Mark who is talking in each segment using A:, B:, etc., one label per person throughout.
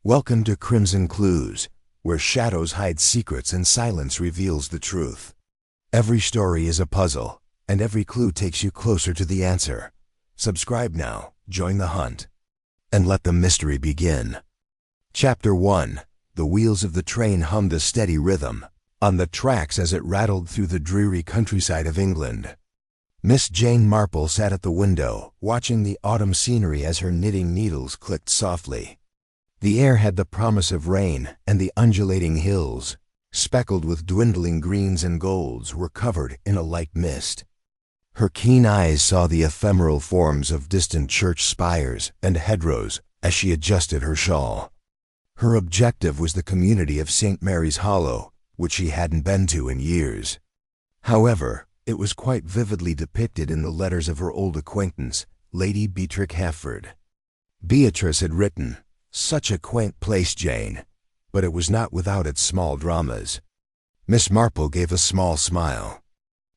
A: Welcome to Crimson Clues, where shadows hide secrets and silence reveals the truth. Every story is a puzzle, and every clue takes you closer to the answer. Subscribe now, join the hunt, and let the mystery begin. Chapter 1. The wheels of the train hummed a steady rhythm on the tracks as it rattled through the dreary countryside of England. Miss Jane Marple sat at the window, watching the autumn scenery as her knitting needles clicked softly. The air had the promise of rain, and the undulating hills, speckled with dwindling greens and golds, were covered in a light mist. Her keen eyes saw the ephemeral forms of distant church spires and hedgerows as she adjusted her shawl. Her objective was the community of St. Mary's Hollow, which she hadn't been to in years. However, it was quite vividly depicted in the letters of her old acquaintance, Lady Beatrix Hafford. Beatrice had written, "Such a quaint place, Jane," but it was not without its small dramas. Miss Marple gave a small smile.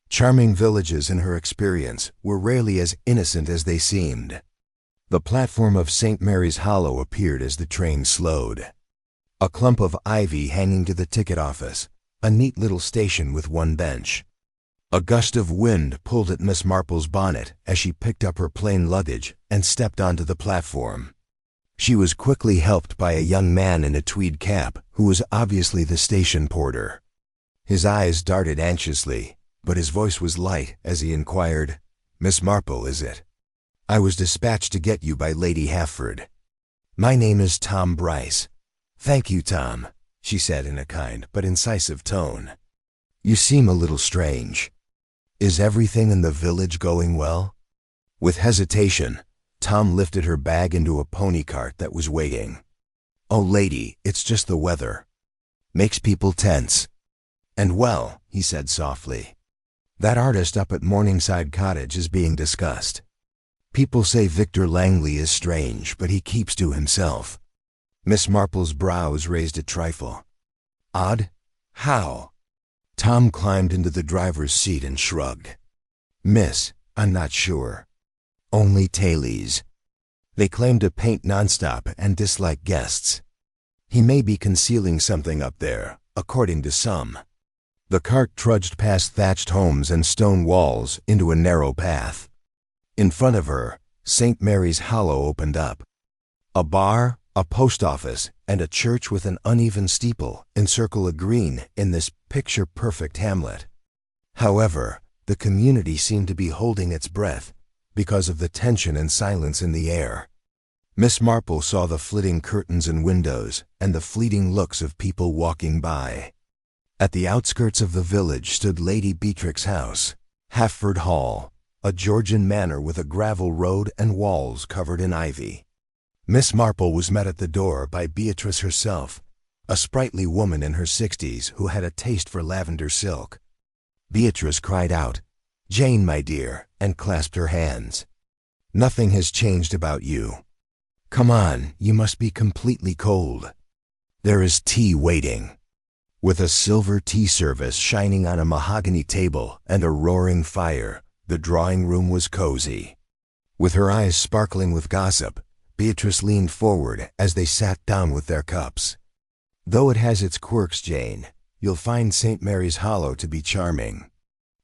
A: Charming villages, in her experience, were rarely as innocent as they seemed. The platform of St. Mary's Hollow appeared as the train slowed. A clump of ivy hanging to the ticket office, a neat little station with one bench. A gust of wind pulled at Miss Marple's bonnet as she picked up her plain luggage and stepped onto the platform. She was quickly helped by a young man in a tweed cap who was obviously the station porter. His eyes darted anxiously, but his voice was light as he inquired, "Miss Marple, is it? I was dispatched to get you by Lady Hafford." "My name is Tom Bryce." "Thank you, Tom," she said in a kind but incisive tone. "You seem a little strange. Is everything in the village going well?" With hesitation, Tom lifted her bag into a pony cart that was waiting. "Oh, lady, it's just the weather. Makes people tense." "And well," he said softly, "that artist up at Morningside Cottage is being discussed. People say Victor Langley is strange, but he keeps to himself." Miss Marple's brows raised a trifle. "Odd? How?" Tom climbed into the driver's seat and shrugged. "Miss, I'm not sure. Only tailies. They claim to paint nonstop and dislike guests. He may be concealing something up there, according to some." The cart trudged past thatched homes and stone walls into a narrow path. In front of her, St. Mary's Hollow opened up. A bar, a post office, and a church with an uneven steeple encircle a green in this picture-perfect hamlet. However, the community seemed to be holding its breath because of the tension and silence in the air. Miss Marple saw the flitting curtains and windows and the fleeting looks of people walking by. At the outskirts of the village stood Lady Beatrix's house, Hafford Hall, a Georgian manor with a gravel road and walls covered in ivy. Miss Marple was met at the door by Beatrice herself, a sprightly woman in her 60s who had a taste for lavender silk. Beatrice cried out, "Jane, my dear," and clasped her hands. "Nothing has changed about you. Come on, you must be completely cold. There is tea waiting." With a silver tea service shining on a mahogany table and a roaring fire, the drawing room was cozy. With her eyes sparkling with gossip, Beatrice leaned forward as they sat down with their cups. "Though it has its quirks, Jane, you'll find St. Mary's Hollow to be charming.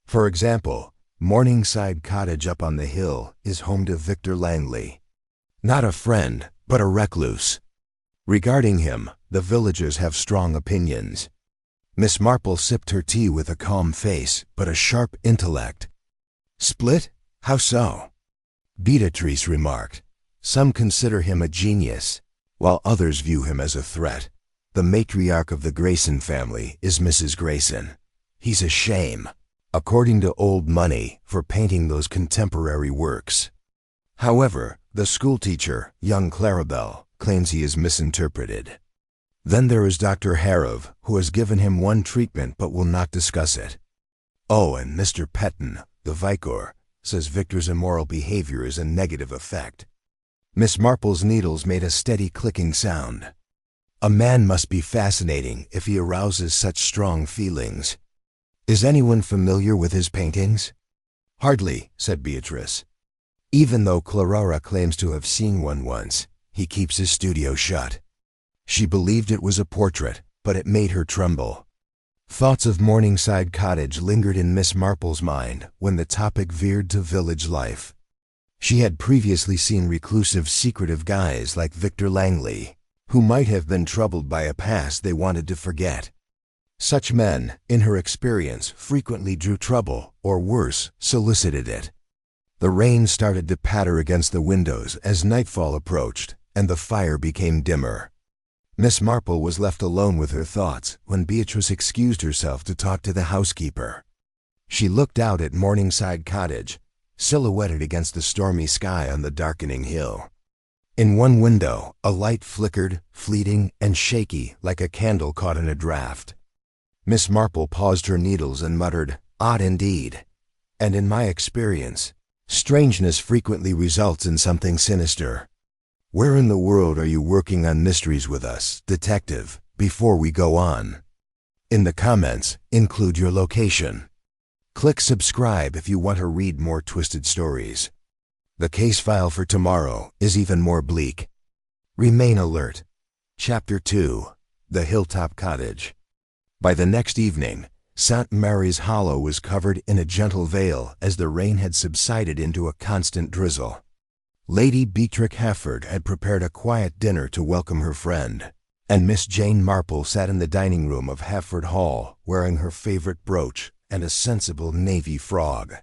A: For example, Morningside Cottage up on the hill is home to Victor Langley. Not a friend, but a recluse. Regarding him, the villagers have strong opinions." Miss Marple sipped her tea with a calm face, but a sharp intellect. "Split? How so?" Beatrice remarked, "Some consider him a genius, while others view him as a threat. The matriarch of the Grayson family is Mrs. Grayson. He's a shame, according to old money, for painting those contemporary works. However, the schoolteacher, young Clarabelle, claims he is misinterpreted. Then there is Dr. Harrov, who has given him one treatment but will not discuss it. Oh, and Mr. Petton, the vicar, says Victor's immoral behavior is a negative effect." Miss Marple's needles made a steady clicking sound. "A man must be fascinating if he arouses such strong feelings. Is anyone familiar with his paintings?" "Hardly," said Beatrice. "Even though Clara claims to have seen one once, he keeps his studio shut." She believed it was a portrait, but it made her tremble. Thoughts of Morningside Cottage lingered in Miss Marple's mind when the topic veered to village life. She had previously seen reclusive, secretive guys like Victor Langley, who might have been troubled by a past they wanted to forget. Such men, in her experience, frequently drew trouble, or worse, solicited it. The rain started to patter against the windows as nightfall approached, and the fire became dimmer. Miss Marple was left alone with her thoughts when Beatrice excused herself to talk to the housekeeper. She looked out at Morningside Cottage, silhouetted against the stormy sky on the darkening hill. In one window, a light flickered, fleeting and shaky like a candle caught in a draught. Miss Marple paused her needles and muttered, "Odd indeed. And in my experience, strangeness frequently results in something sinister. Where in the world are you working on mysteries with us, detective, before we go on? In the comments, include your location. Click subscribe if you want to read more twisted stories. The case file for tomorrow is even more bleak. Remain alert." Chapter 2. The Hilltop Cottage. By the next evening, St. Mary's Hollow was covered in a gentle veil as the rain had subsided into a constant drizzle. Lady Beatrix Hefford had prepared a quiet dinner to welcome her friend, and Miss Jane Marple sat in the dining room of Hefford Hall wearing her favorite brooch and a sensible navy frog.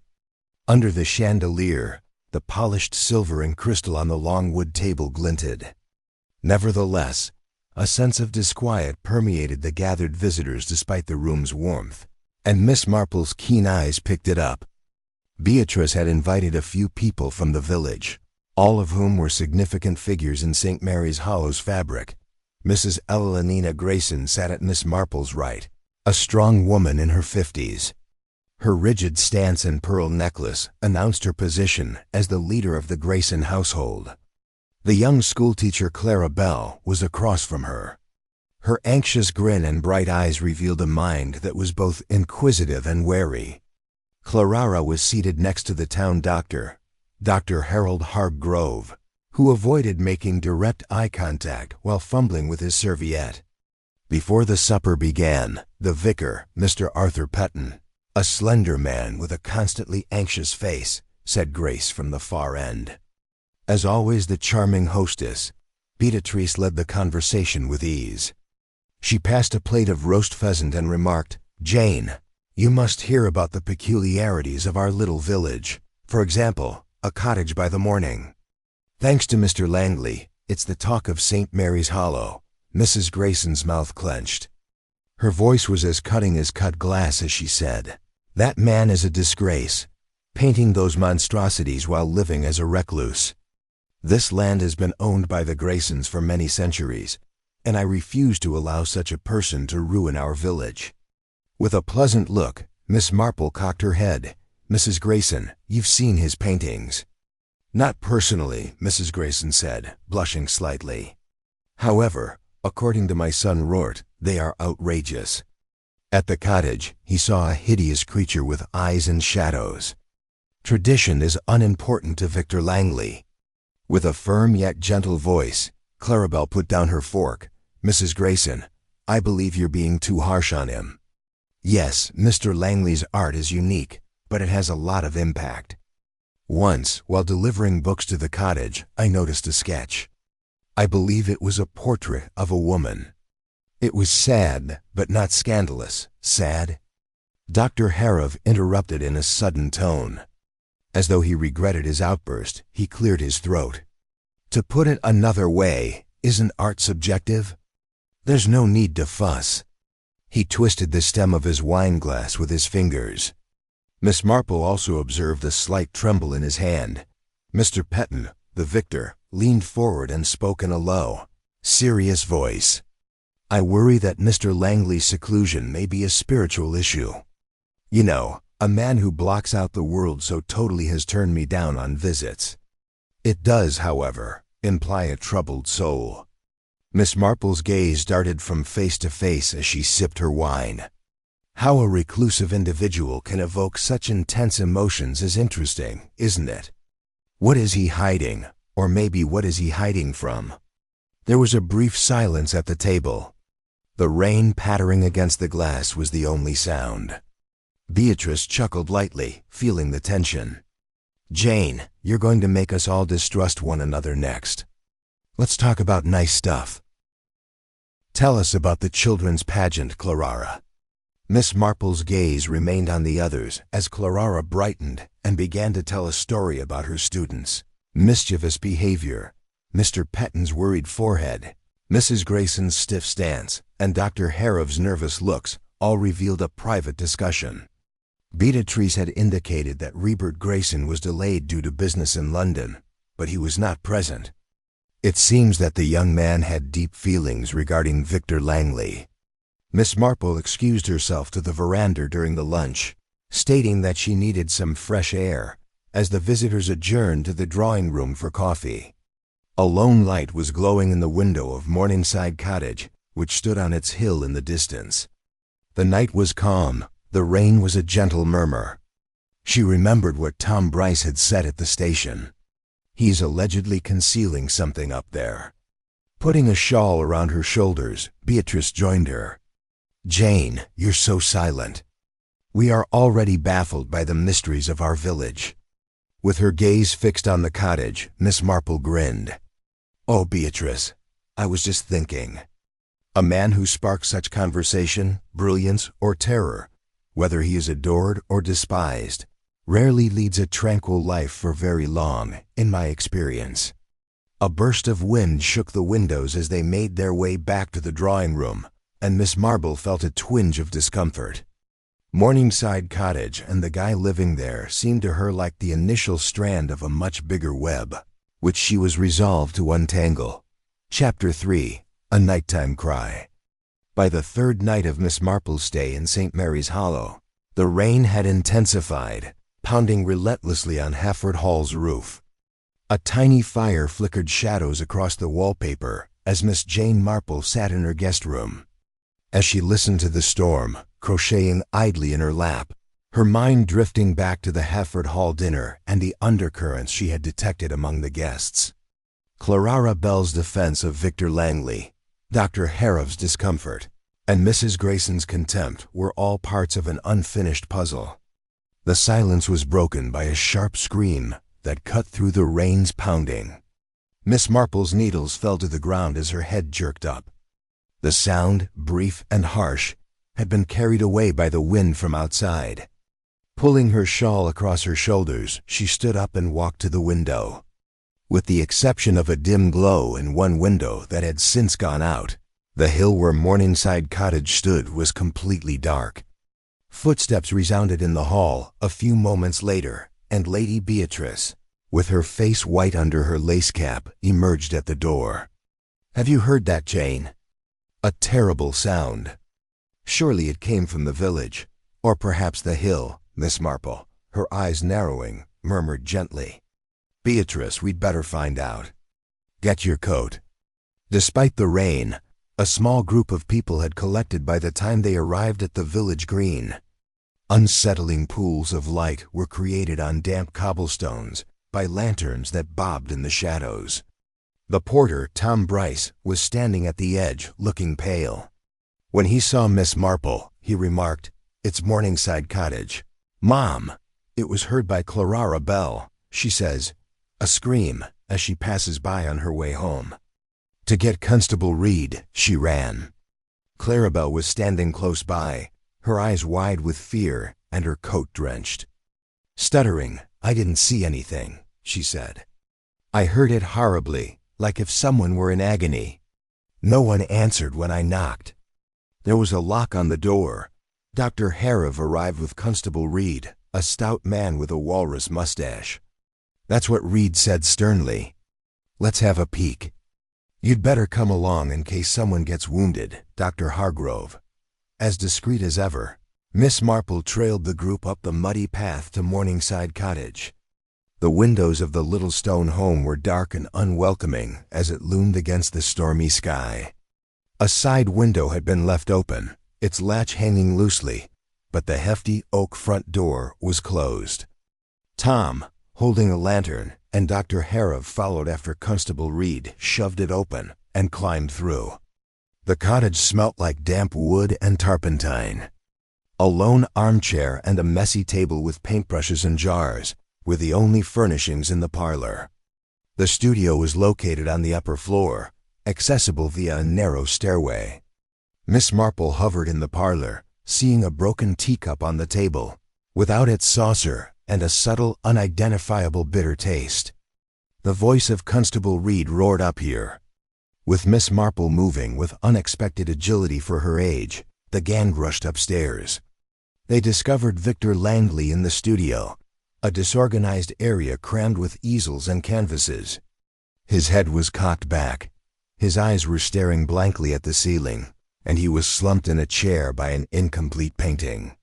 A: Under the chandelier, the polished silver and crystal on the long wood table glinted. Nevertheless, a sense of disquiet permeated the gathered visitors despite the room's warmth, and Miss Marple's keen eyes picked it up. Beatrice had invited a few people from the village, all of whom were significant figures in St. Mary's Hollow's fabric. Mrs. Elenina Grayson sat at Miss Marple's right, a strong woman in her 50s. Her rigid stance and pearl necklace announced her position as the leader of the Grayson household. The young schoolteacher Clara Bell was across from her. Her anxious grin and bright eyes revealed a mind that was both inquisitive and wary. Clara was seated next to the town doctor, Dr. Harold Hargrove, who avoided making direct eye contact while fumbling with his serviette. Before the supper began, the vicar, Mr. Arthur Petton, a slender man with a constantly anxious face, said grace from the far end. As always the charming hostess, Beatrice led the conversation with ease. She passed a plate of roast pheasant and remarked, "Jane, you must hear about the peculiarities of our little village. For example, a cottage by the morning. Thanks to Mr. Langley, it's the talk of St. Mary's Hollow." Mrs. Grayson's mouth clenched. Her voice was as cutting as cut glass as she said, "That man is a disgrace, painting those monstrosities while living as a recluse. This land has been owned by the Graysons for many centuries, and I refuse to allow such a person to ruin our village." With a pleasant look, Miss Marple cocked her head. "Mrs. Grayson, you've seen his paintings." "Not personally," Mrs. Grayson said, blushing slightly. "However, according to my son Rort, they are outrageous. At the cottage, he saw a hideous creature with eyes and shadows. Tradition is unimportant to Victor Langley." With a firm yet gentle voice, Clarabelle put down her fork. "Mrs. Grayson, I believe you're being too harsh on him. Yes, Mr. Langley's art is unique, but it has a lot of impact. Once, while delivering books to the cottage, I noticed a sketch. I believe it was a portrait of a woman. It was sad, but not scandalous. Sad." Dr. Harov interrupted in a sudden tone. As though he regretted his outburst, he cleared his throat. "To put it another way, isn't art subjective? There's no need to fuss." He twisted the stem of his wine glass with his fingers. Miss Marple also observed a slight tremble in his hand. Mr. Petton, the victor, leaned forward and spoke in a low, serious voice. "I worry that Mr. Langley's seclusion may be a spiritual issue. You know, a man who blocks out the world so totally has turned me down on visits. It does, however, imply a troubled soul." Miss Marple's gaze darted from face to face as she sipped her wine. How a reclusive individual can evoke such intense emotions is interesting, isn't it? What is he hiding, or maybe what is he hiding from? There was a brief silence at the table. The rain pattering against the glass was the only sound. Beatrice chuckled lightly, feeling the tension. "Jane, you're going to make us all distrust one another next. Let's talk about nice stuff. Tell us about the children's pageant, Clara." Miss Marple's gaze remained on the others as Clara brightened and began to tell a story about her students. Mischievous behavior, Mr. Petton's worried forehead, Mrs. Grayson's stiff stance, and Dr. Harrow's nervous looks all revealed a private discussion. Beatrice had indicated that Rebert Grayson was delayed due to business in London, but he was not present. It seems that the young man had deep feelings regarding Victor Langley. Miss Marple excused herself to the veranda during the lunch, stating that she needed some fresh air, as the visitors adjourned to the drawing room for coffee. A lone light was glowing in the window of Morningside Cottage, which stood on its hill in the distance. The night was calm, the rain was a gentle murmur. She remembered what Tom Bryce had said at the station. "He's allegedly concealing something up there." Putting a shawl around her shoulders, Beatrice joined her. "Jane, you're so silent. We are already baffled by the mysteries of our village." With her gaze fixed on the cottage, Miss Marple grinned. "Oh, Beatrice, I was just thinking. A man who sparks such conversation, brilliance, or terror, whether he is adored or despised, rarely leads a tranquil life for very long, in my experience." A burst of wind shook the windows as they made their way back to the drawing room, and Miss Marple felt a twinge of discomfort. Morningside Cottage and the guy living there seemed to her like the initial strand of a much bigger web, which she was resolved to untangle. Chapter 3. A Nighttime Cry. By the third night of Miss Marple's stay in St. Mary's Hollow, the rain had intensified, pounding relentlessly on Hafford Hall's roof. A tiny fire flickered shadows across the wallpaper as Miss Jane Marple sat in her guest room. As she listened to the storm, crocheting idly in her lap, her mind drifting back to the Hafford Hall dinner and the undercurrents she had detected among the guests. Clara Bell's defense of Victor Langley, Dr. Harrow's discomfort, and Mrs. Grayson's contempt were all parts of an unfinished puzzle. The silence was broken by a sharp scream that cut through the rain's pounding. Miss Marple's needles fell to the ground as her head jerked up. The sound, brief and harsh, had been carried away by the wind from outside. Pulling her shawl across her shoulders, she stood up and walked to the window. With the exception of a dim glow in one window that had since gone out, the hill where Morningside Cottage stood was completely dark. Footsteps resounded in the hall a few moments later, and Lady Beatrice, with her face white under her lace cap, emerged at the door. "Have you heard that, Jane?" A terrible sound. Surely it came from the village, or perhaps the hill. Miss Marple, her eyes narrowing, murmured gently. "Beatrice, we'd better find out. Get your coat." Despite the rain, a small group of people had collected by the time they arrived at the village green. Unsettling pools of light were created on damp cobblestones by lanterns that bobbed in the shadows. The porter, Tom Bryce, was standing at the edge, looking pale. When he saw Miss Marple, he remarked, "It's Morningside Cottage." "Mom!" It was heard by Clara Bell. She says, a scream, as she passes by on her way home. To get Constable Reed, she ran. Clarabelle was standing close by, her eyes wide with fear and her coat drenched. Stuttering, "I didn't see anything," she said. "I heard it horribly, like if someone were in agony. No one answered when I knocked. There was a lock on the door. Dr. Harrow arrived with Constable Reed, a stout man with a walrus mustache. That's what Reed said sternly. Let's have a peek. You'd better come along in case someone gets wounded, Dr. Hargrove." As discreet as ever, Miss Marple trailed the group up the muddy path to Morningside Cottage. The windows of the little stone home were dark and unwelcoming as it loomed against the stormy sky. A side window had been left open, its latch hanging loosely, but the hefty oak front door was closed. Tom, holding a lantern, and Dr. Harrow followed after Constable Reed, shoved it open and climbed through. The cottage smelt like damp wood and turpentine. A lone armchair and a messy table with paintbrushes and jars were the only furnishings in the parlor. The studio was located on the upper floor, accessible via a narrow stairway. Miss Marple hovered in the parlor, seeing a broken teacup on the table, without its saucer and a subtle, unidentifiable bitter taste. The voice of Constable Reed roared up here. With Miss Marple moving with unexpected agility for her age, the gang rushed upstairs. They discovered Victor Langley in the studio, a disorganized area crammed with easels and canvases. His head was cocked back, his eyes were staring blankly at the ceiling, and he was slumped in a chair by an incomplete painting.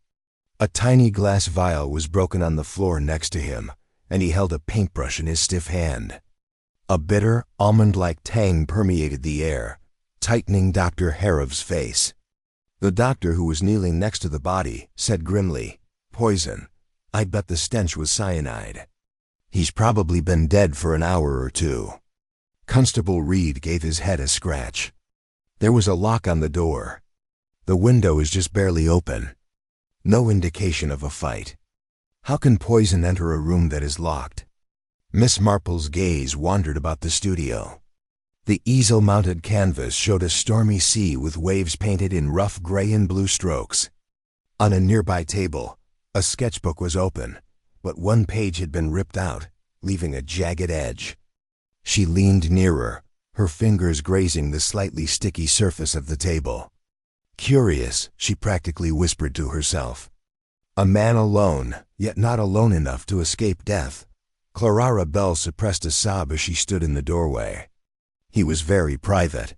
A: A tiny glass vial was broken on the floor next to him, and he held a paintbrush in his stiff hand. A bitter, almond-like tang permeated the air, tightening Dr. Harrow's face. The doctor, who was kneeling next to the body, said grimly, "Poison. I bet the stench was cyanide. He's probably been dead for an hour or two." Constable Reed gave his head a scratch. There was a lock on the door. The window is just barely open. No indication of a fight. How can poison enter a room that is locked? Miss Marple's gaze wandered about the studio. The easel-mounted canvas showed a stormy sea with waves painted in rough gray and blue strokes. On a nearby table, a sketchbook was open, but one page had been ripped out, leaving a jagged edge. She leaned nearer, her fingers grazing the slightly sticky surface of the table. Curious, she practically whispered to herself. A man alone, yet not alone enough to escape death. Clara Bell suppressed a sob as she stood in the doorway. He was very private.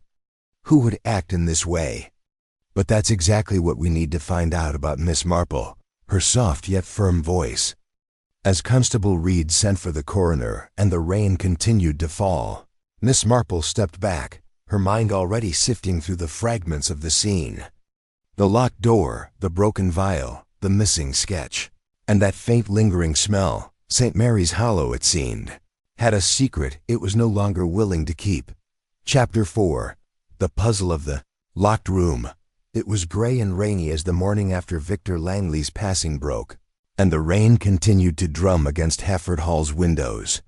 A: Who would act in this way? But that's exactly what we need to find out about Miss Marple, her soft yet firm voice. As Constable Reed sent for the coroner and the rain continued to fall, Miss Marple stepped back, her mind already sifting through the fragments of the scene. The locked door, the broken vial, the missing sketch, and that faint lingering smell, St. Mary's Hollow it seemed, had a secret it was no longer willing to keep. Chapter 4. The Puzzle of the Locked Room. It was gray and rainy as the morning after Victor Langley's passing broke, and the rain continued to drum against Hefford Hall's windows.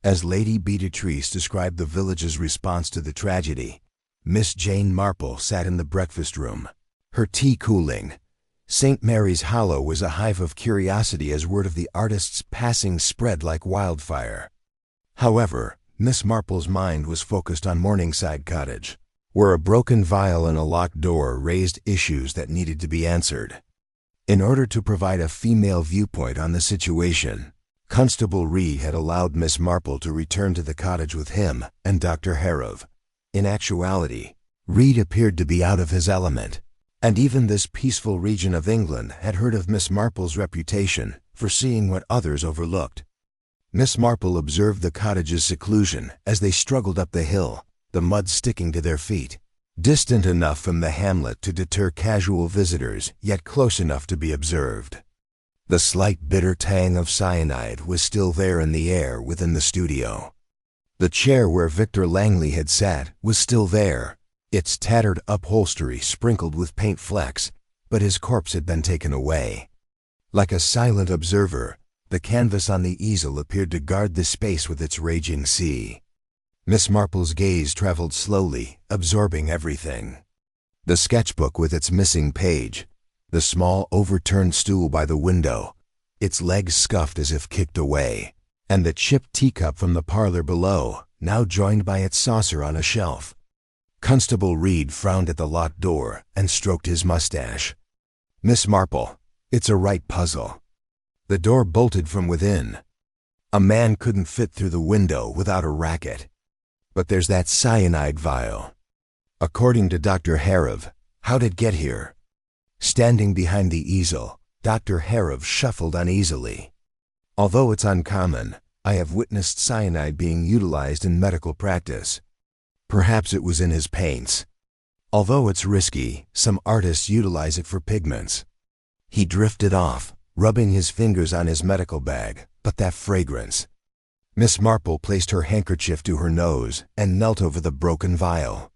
A: As Lady Beatrice described the village's response to the tragedy, Miss Jane Marple sat in the breakfast room, her tea cooling. St. Mary's Hollow was a hive of curiosity as word of the artist's passing spread like wildfire. However, Miss Marple's mind was focused on Morningside Cottage, where a broken vial and a locked door raised issues that needed to be answered. In order to provide a female viewpoint on the situation, Constable Reed had allowed Miss Marple to return to the cottage with him and Dr. Harrow. In actuality, Reed appeared to be out of his element, and even this peaceful region of England had heard of Miss Marple's reputation for seeing what others overlooked. Miss Marple observed the cottage's seclusion as they struggled up the hill, the mud sticking to their feet, distant enough from the hamlet to deter casual visitors, yet close enough to be observed. The slight bitter tang of cyanide was still there in the air within the studio. The chair where Victor Langley had sat was still there, its tattered upholstery sprinkled with paint flecks, but his corpse had been taken away. Like a silent observer, the canvas on the easel appeared to guard the space with its raging sea. Miss Marple's gaze traveled slowly, absorbing everything. The sketchbook with its missing page, the small overturned stool by the window, its legs scuffed as if kicked away, and the chipped teacup from the parlor below, now joined by its saucer on a shelf. Constable Reed frowned at the locked door and stroked his mustache. "Miss Marple, it's a right puzzle. The door bolted from within. A man couldn't fit through the window without a racket. But there's that cyanide vial. According to Dr. Harrow, how'd it get here?" Standing behind the easel, Dr. Harrow shuffled uneasily. "Although it's uncommon, I have witnessed cyanide being utilized in medical practice. Perhaps it was in his paints. Although it's risky, some artists utilize it for pigments." He drifted off, rubbing his fingers on his medical bag, but that fragrance. Miss Marple placed her handkerchief to her nose and knelt over the broken vial.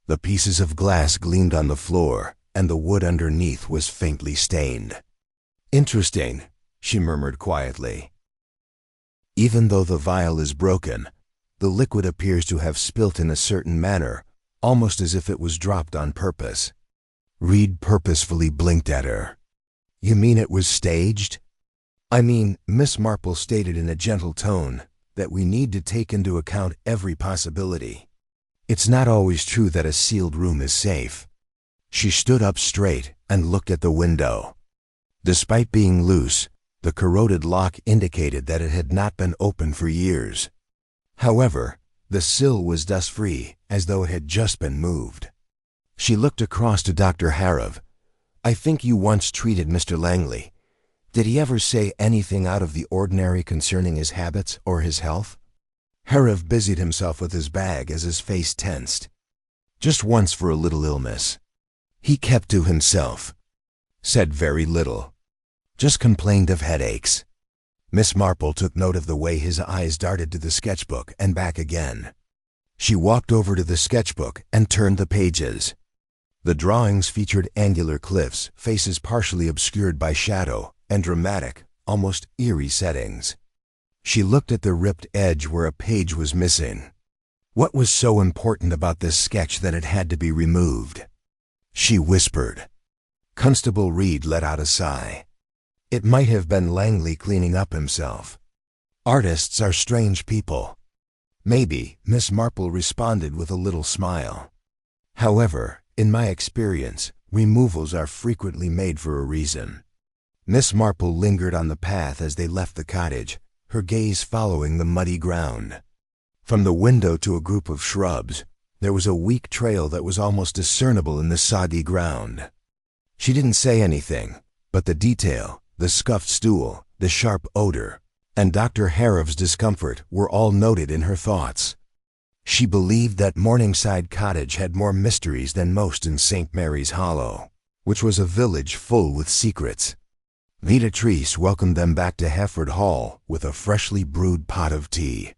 A: The pieces of glass gleamed on the floor, and the wood underneath was faintly stained. "Interesting," she murmured quietly. "Even though the vial is broken, the liquid appears to have spilt in a certain manner, almost as if it was dropped on purpose." Reed purposefully blinked at her. "You mean it was staged?" "I mean," Miss Marple stated in a gentle tone, "that we need to take into account every possibility. It's not always true that a sealed room is safe." She stood up straight and looked at the window. Despite being loose, the corroded lock indicated that it had not been opened for years. However, the sill was dust-free, as though it had just been moved. She looked across to Dr. Harrov. "I think you once treated Mr. Langley. Did he ever say anything out of the ordinary concerning his habits or his health?" Harrov busied himself with his bag as his face tensed. "Just once for a little illness. He kept to himself. Said very little. Just complained of headaches." Miss Marple took note of the way his eyes darted to the sketchbook and back again. She walked over to the sketchbook and turned the pages. The drawings featured angular cliffs, faces partially obscured by shadow, and dramatic, almost eerie settings. She looked at the ripped edge where a page was missing. What was so important about this sketch that it had to be removed? She whispered. Constable Reed let out a sigh. It might have been Langley cleaning up himself. Artists are strange people. Maybe, Miss Marple responded with a little smile. However, in my experience, removals are frequently made for a reason. Miss Marple lingered on the path as they left the cottage, her gaze following the muddy ground. From the window to a group of shrubs, there was a weak trail that was almost discernible in the soggy ground. She didn't say anything, but the detail, the scuffed stool, the sharp odor, and Dr. Harrov's discomfort were all noted in her thoughts. She believed that Morningside Cottage had more mysteries than most in St. Mary's Hollow, which was a village full with secrets. Beatrice welcomed them back to Hefford Hall with a freshly brewed pot of tea.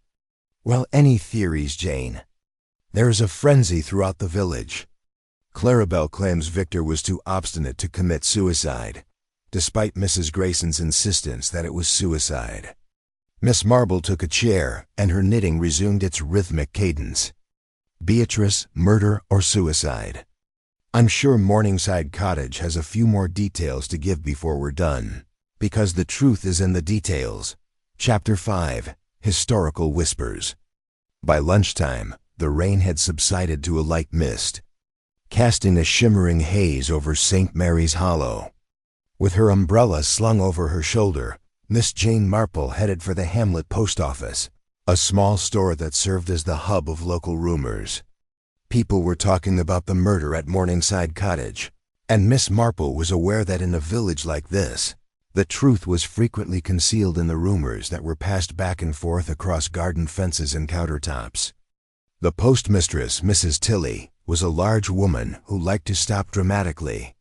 A: "Well, any theories, Jane?" "There is a frenzy throughout the village. Clarabelle claims Victor was too obstinate to commit suicide, despite Mrs. Grayson's insistence that it was suicide." Miss Marple took a chair, and her knitting resumed its rhythmic cadence. "Beatrice, murder or suicide? I'm sure Morningside Cottage has a few more details to give before we're done, because the truth is in the details." Chapter 5. Historical Whispers. By lunchtime, the rain had subsided to a light mist, casting a shimmering haze over St. Mary's Hollow. With her umbrella slung over her shoulder, Miss Jane Marple headed for the Hamlet Post Office, a small store that served as the hub of local rumors. People were talking about the murder at Morningside Cottage, and Miss Marple was aware that in a village like this, the truth was frequently concealed in the rumors that were passed back and forth across garden fences and countertops. The postmistress, Mrs. Tilley, was a large woman who liked to stop dramatically.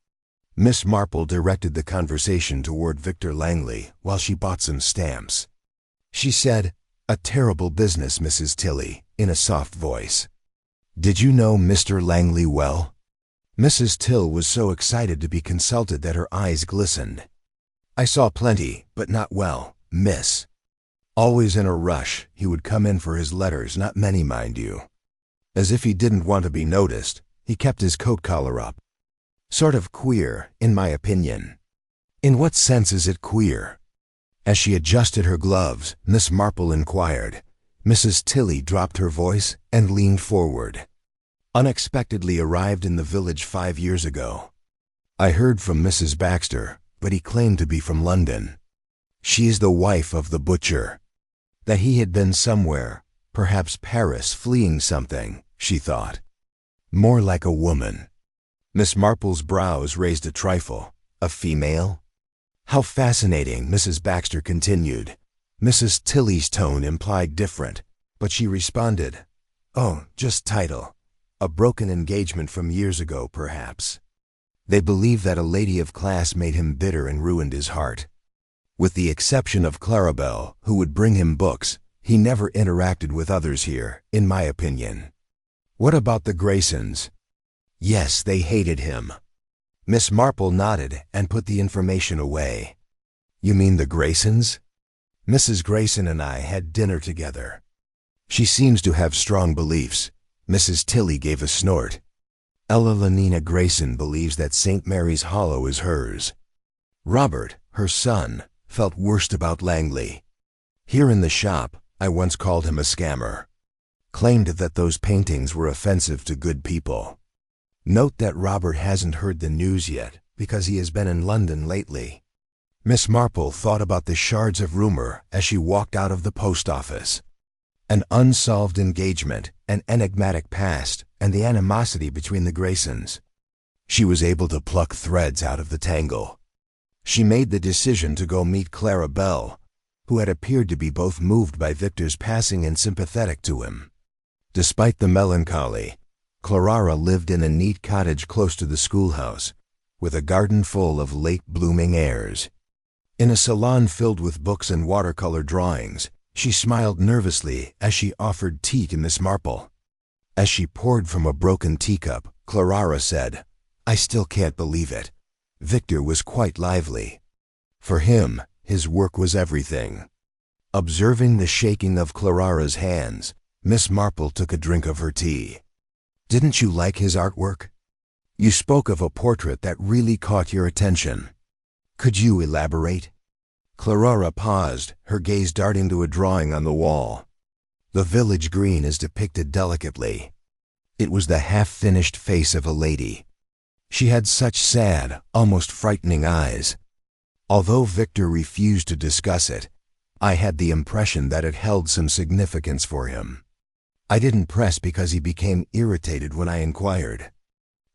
A: Miss Marple directed the conversation toward Victor Langley while she bought some stamps. She said, "A terrible business, Mrs. Tilley," in a soft voice. "Did you know Mr. Langley well?" Mrs. Till was so excited to be consulted that her eyes glistened. "I saw plenty, but not well, miss. Always in a rush, he would come in for his letters, not many, mind you. As if he didn't want to be noticed, he kept his coat collar up. Sort of queer, in my opinion." "In what sense is it queer?" As she adjusted her gloves, Miss Marple inquired. Mrs. Tilley dropped her voice and leaned forward. "Unexpectedly arrived in the village 5 years ago. I heard from Mrs. Baxter, but he claimed to be from London. She is the wife of the butcher. That he had been somewhere, perhaps Paris, fleeing something, she thought. More like a woman." Miss Marple's brows raised a trifle. "A female?" "How fascinating," Mrs. Baxter continued. Mrs. Tilley's tone implied different, but she responded, "Oh, just title. A broken engagement from years ago, perhaps. They believe that a lady of class made him bitter and ruined his heart. With the exception of Clarabelle, who would bring him books, He never interacted with others here, in my opinion. What about the Graysons? Yes, they hated him. Miss Marple nodded and put the information away. You mean the Graysons? Mrs. Grayson and I had dinner together. She seems to have strong beliefs. Mrs. Tilly gave a snort. Ella Lenina Grayson believes that St. Mary's Hollow is hers. Robert, her son, felt worst about Langley. Here in the shop, I once called him a scammer. Claimed that those paintings were offensive to good people. Note that Robert hasn't heard the news yet because he has been in London lately. Miss Marple thought about the shards of rumor as she walked out of the post office. An unsolved engagement, an enigmatic past, and the animosity between the Graysons. She was able to pluck threads out of the tangle. She made the decision to go meet Clara Bell, who had appeared to be both moved by Victor's passing and sympathetic to him. Despite the melancholy, Clara lived in a neat cottage close to the schoolhouse, with a garden full of late-blooming airs. In a salon filled with books and watercolor drawings, she smiled nervously as she offered tea to Miss Marple. As she poured from a broken teacup, Clara said, "I still can't believe it." Victor was quite lively. For him, his work was everything. Observing the shaking of Clara's hands, Miss Marple took a drink of her tea. "Didn't you like his artwork? You spoke of a portrait that really caught your attention. Could you elaborate?" Clara paused, her gaze darting to a drawing on the wall. The village green is depicted delicately. It was the half-finished face of a lady. She had such sad, almost frightening eyes. Although Victor refused to discuss it, I had the impression that it held some significance for him. I didn't press because he became irritated when I inquired.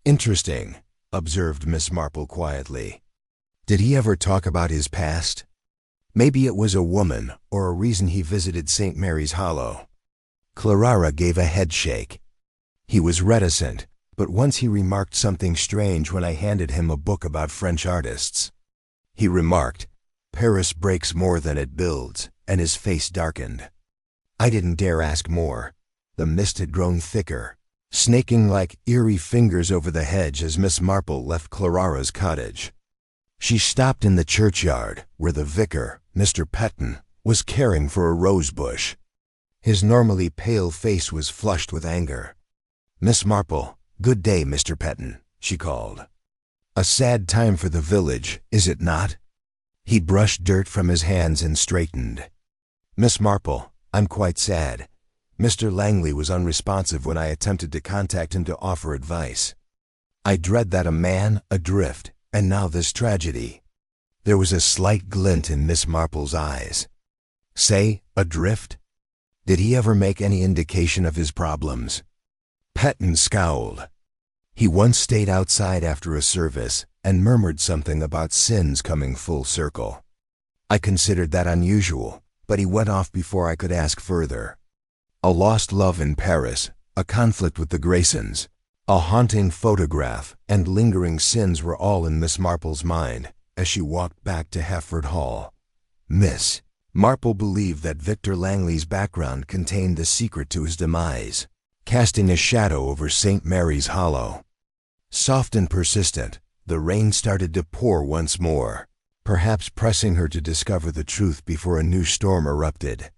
A: "Interesting," observed Miss Marple quietly. "Did he ever talk about his past? Maybe it was a woman or a reason he visited St. Mary's Hollow." Clara gave a head shake. He was reticent, but once he remarked something strange when I handed him a book about French artists. He remarked, "Paris breaks more than it builds," and his face darkened. I didn't dare ask more. The mist had grown thicker, snaking like eerie fingers over the hedge as Miss Marple left Clara's cottage. She stopped in the churchyard, where the vicar, Mr. Petton, was caring for a rose bush. His normally pale face was flushed with anger. "Miss Marple, good day, Mr. Petton," she called. "A sad time for the village, is it not?" He brushed dirt from his hands and straightened. "Miss Marple, I'm quite sad. Mr. Langley was unresponsive when I attempted to contact him to offer advice. I dread that a man adrift, and now this tragedy." There was a slight glint in Miss Marple's eyes. "Say, adrift? Did he ever make any indication of his problems?" Petton scowled. He once stayed outside after a service and murmured something about sins coming full circle. I considered that unusual, but he went off before I could ask further. A lost love in Paris, a conflict with the Graysons, a haunting photograph, and lingering sins were all in Miss Marple's mind as she walked back to Hefford Hall. Miss Marple believed that Victor Langley's background contained the secret to his demise, casting a shadow over St. Mary's Hollow. Soft and persistent, the rain started to pour once more, perhaps pressing her to discover the truth before a new storm erupted.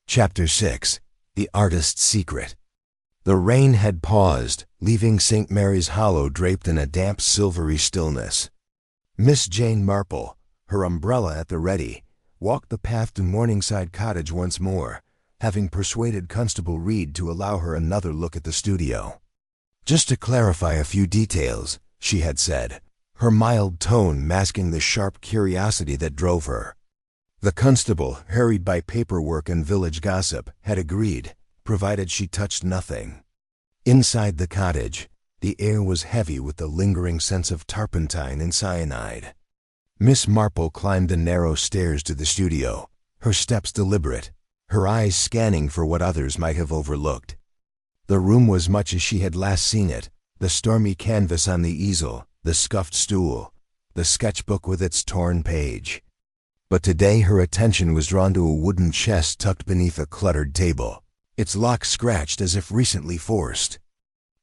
A: Chapter 6. The Artist's Secret. The rain had paused, leaving St. Mary's Hollow draped in a damp silvery stillness. Miss Jane Marple, her umbrella at the ready, walked the path to Morningside Cottage once more, having persuaded Constable Reed to allow her another look at the studio. "Just to clarify a few details," she had said, her mild tone masking the sharp curiosity that drove her. The constable, harried by paperwork and village gossip, had agreed, provided she touched nothing. Inside the cottage, the air was heavy with the lingering sense of turpentine and cyanide. Miss Marple climbed the narrow stairs to the studio, her steps deliberate, her eyes scanning for what others might have overlooked. The room was much as she had last seen it, the stormy canvas on the easel, the scuffed stool, the sketchbook with its torn page. But today her attention was drawn to a wooden chest tucked beneath a cluttered table, its lock scratched as if recently forced.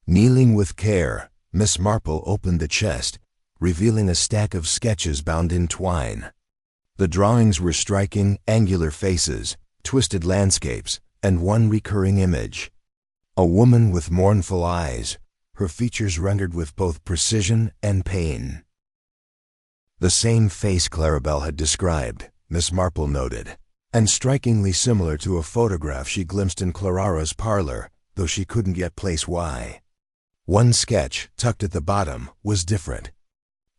A: Kneeling with care, Miss Marple opened the chest, revealing a stack of sketches bound in twine. The drawings were striking, angular faces, twisted landscapes, and one recurring image. A woman with mournful eyes, her features rendered with both precision and pain. The same face Clarabelle had described, Miss Marple noted, and strikingly similar to a photograph she glimpsed in Clara's parlor, though she couldn't yet place why. One sketch, tucked at the bottom, was different.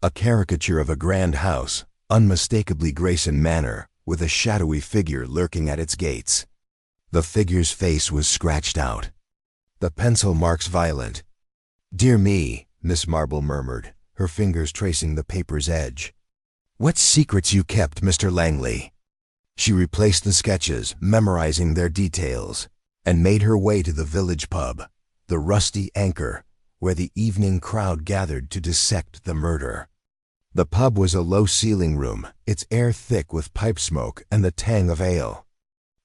A: A caricature of a grand house, unmistakably Grayson Manor, with a shadowy figure lurking at its gates. The figure's face was scratched out, the pencil marks violent. "Dear me," Miss Marple murmured, her fingers tracing the paper's edge. "What secrets you kept, Mr. Langley?" She replaced the sketches, memorizing their details, and made her way to the village pub, the Rusty Anchor, where the evening crowd gathered to dissect the murder. The pub was a low-ceiling room, its air thick with pipe smoke and the tang of ale.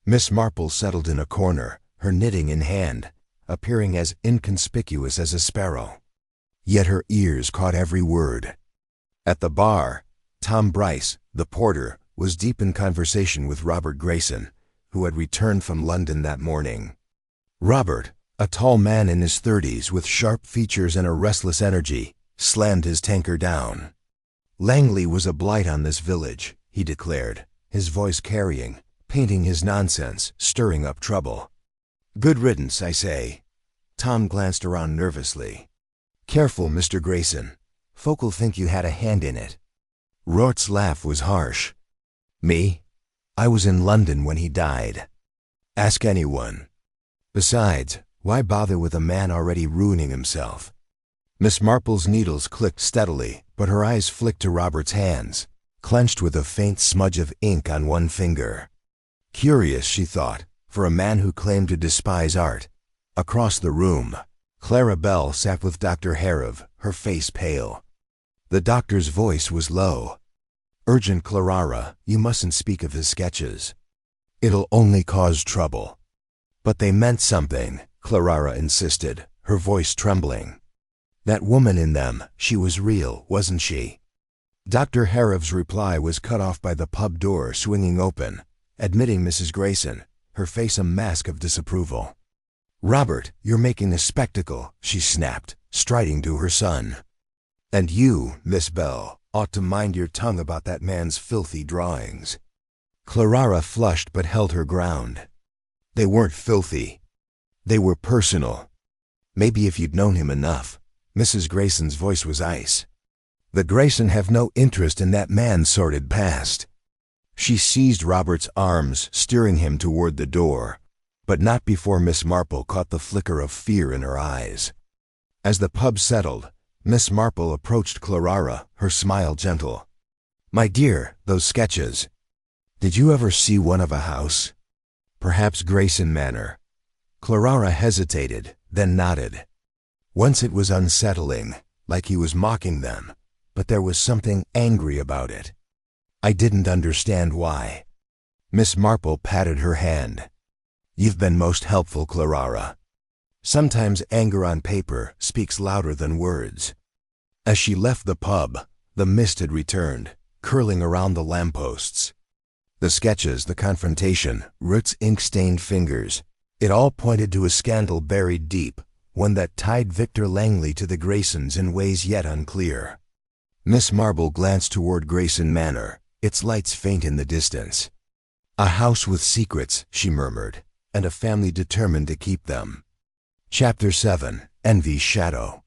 A: Miss Marple settled in a corner, her knitting in hand, appearing as inconspicuous as a sparrow. Yet her ears caught every word. At the bar, Tom Bryce, the porter, was deep in conversation with Robert Grayson, who had returned from London that morning. Robert, a tall man in his 30s with sharp features and a restless energy, slammed his tankard down. Langley was a blight on this village, he declared, his voice carrying, painting his nonsense, stirring up trouble. "Good riddance, I say." Tom glanced around nervously. "Careful, Mr. Grayson. Folk'll think you had a hand in it." Rort's laugh was harsh. "Me? I was in London when he died. Ask anyone. Besides, why bother with a man already ruining himself?" Miss Marple's needles clicked steadily, but her eyes flicked to Robert's hands, clenched with a faint smudge of ink on one finger. Curious, she thought, for a man who claimed to despise art. Across the room, Clarabelle sat with Dr. Harriv, her face pale. The doctor's voice was low. "Urgent, Clara, you mustn't speak of his sketches. It'll only cause trouble." "But they meant something," Clara insisted, her voice trembling. "That woman in them, she was real, wasn't she?" Dr. Harriv's reply was cut off by the pub door swinging open, admitting Mrs. Grayson, her face a mask of disapproval. "Robert, you're making a spectacle," she snapped, striding to her son. "And you, Miss Bell, ought to mind your tongue about that man's filthy drawings." Clara flushed but held her ground. "They weren't filthy. They were personal. Maybe if you'd known him enough." Mrs. Grayson's voice was ice. "The Grayson have no interest in that man's sordid past." She seized Robert's arms, steering him toward the door, but not before Miss Marple caught the flicker of fear in her eyes. As the pub settled, Miss Marple approached Clara, her smile gentle. "My dear, those sketches. Did you ever see one of a house? Perhaps Grayson Manor." Clara hesitated, then nodded. Once it was unsettling, like he was mocking them, but there was something angry about it. "I didn't understand why." Miss Marple patted her hand. "You've been most helpful, Clara. Sometimes anger on paper speaks louder than words." As she left the pub, the mist had returned, curling around the lampposts. The sketches, the confrontation, Root's ink-stained fingers, it all pointed to a scandal buried deep, one that tied Victor Langley to the Graysons in ways yet unclear. Miss Marple glanced toward Grayson Manor, its lights faint in the distance. "A house with secrets," she murmured, "and a family determined to keep them." Chapter 7. Envy's Shadow.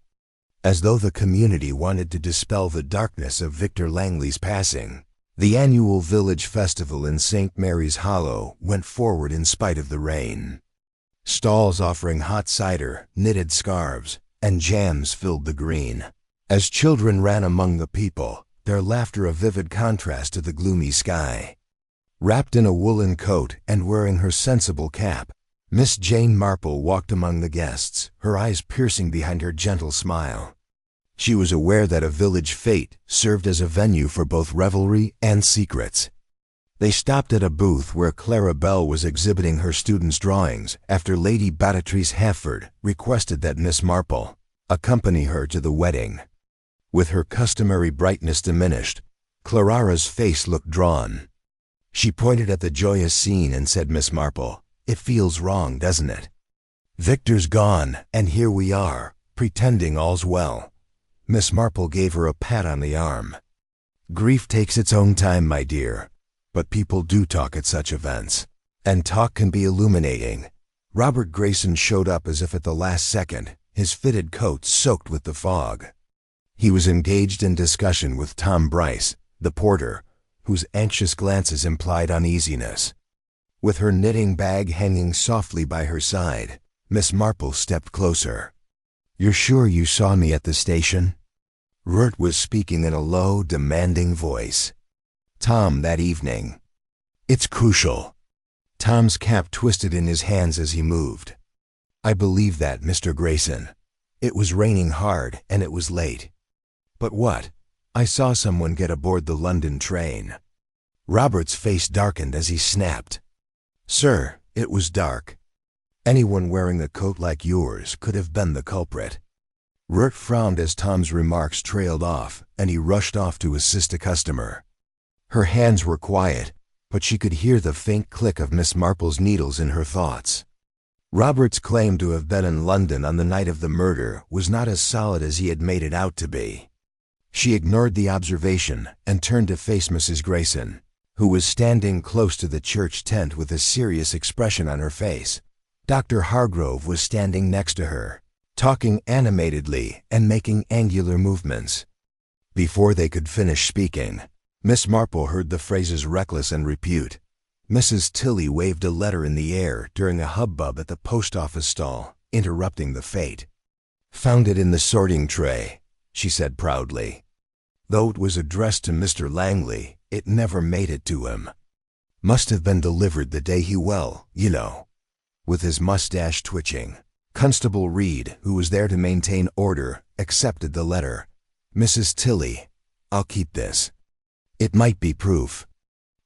A: As though the community wanted to dispel the darkness of Victor Langley's passing, the annual village festival in St. Mary's Hollow went forward in spite of the rain. Stalls offering hot cider, knitted scarves, and jams filled the green. As children ran among the people, their laughter a vivid contrast to the gloomy sky. Wrapped in a woolen coat and wearing her sensible cap, Miss Jane Marple walked among the guests, her eyes piercing behind her gentle smile. She was aware that a village fete served as a venue for both revelry and secrets. They stopped at a booth where Clara Bell was exhibiting her students' drawings after Lady Beatrice Hafford requested that Miss Marple accompany her to the wedding. With her customary brightness diminished, Clara's face looked drawn. She pointed at the joyous scene and said, "Miss Marple, it feels wrong, doesn't it? Victor's gone, and here we are, pretending all's well." Miss Marple gave her a pat on the arm. "Grief takes its own time, my dear, but people do talk at such events, and talk can be illuminating." Robert Grayson showed up as if at the last second, his fitted coat soaked with the fog. He was engaged in discussion with Tom Bryce, the porter, whose anxious glances implied uneasiness. With her knitting bag hanging softly by her side, Miss Marple stepped closer. "You're sure you saw me at the station?" Rurt was speaking in a low, demanding voice. "Tom, that evening. It's crucial." Tom's cap twisted in his hands as he moved. "I believe that, Mr. Grayson. It was raining hard, and it was late." "But what?" "I saw someone get aboard the London train." Robert's face darkened as he snapped. "Sir, it was dark. Anyone wearing a coat like yours could have been the culprit." Rurt frowned as Tom's remarks trailed off, and he rushed off to assist a customer. Her hands were quiet, but she could hear the faint click of Miss Marple's needles in her thoughts. Robert's claim to have been in London on the night of the murder was not as solid as he had made it out to be. She ignored the observation and turned to face Mrs. Grayson, who was standing close to the church tent with a serious expression on her face. Dr. Hargrove was standing next to her, talking animatedly and making angular movements. Before they could finish speaking, Miss Marple heard the phrases "reckless" and "repute." Mrs. Tilly waved a letter in the air during a hubbub at the post office stall, interrupting the fete. "Found it in the sorting tray," she said proudly. "Though it was addressed to Mr. Langley, it never made it to him. Must have been delivered the day he you know." With his mustache twitching, Constable Reed, who was there to maintain order, accepted the letter. "Mrs. Tilly, I'll keep this. It might be proof."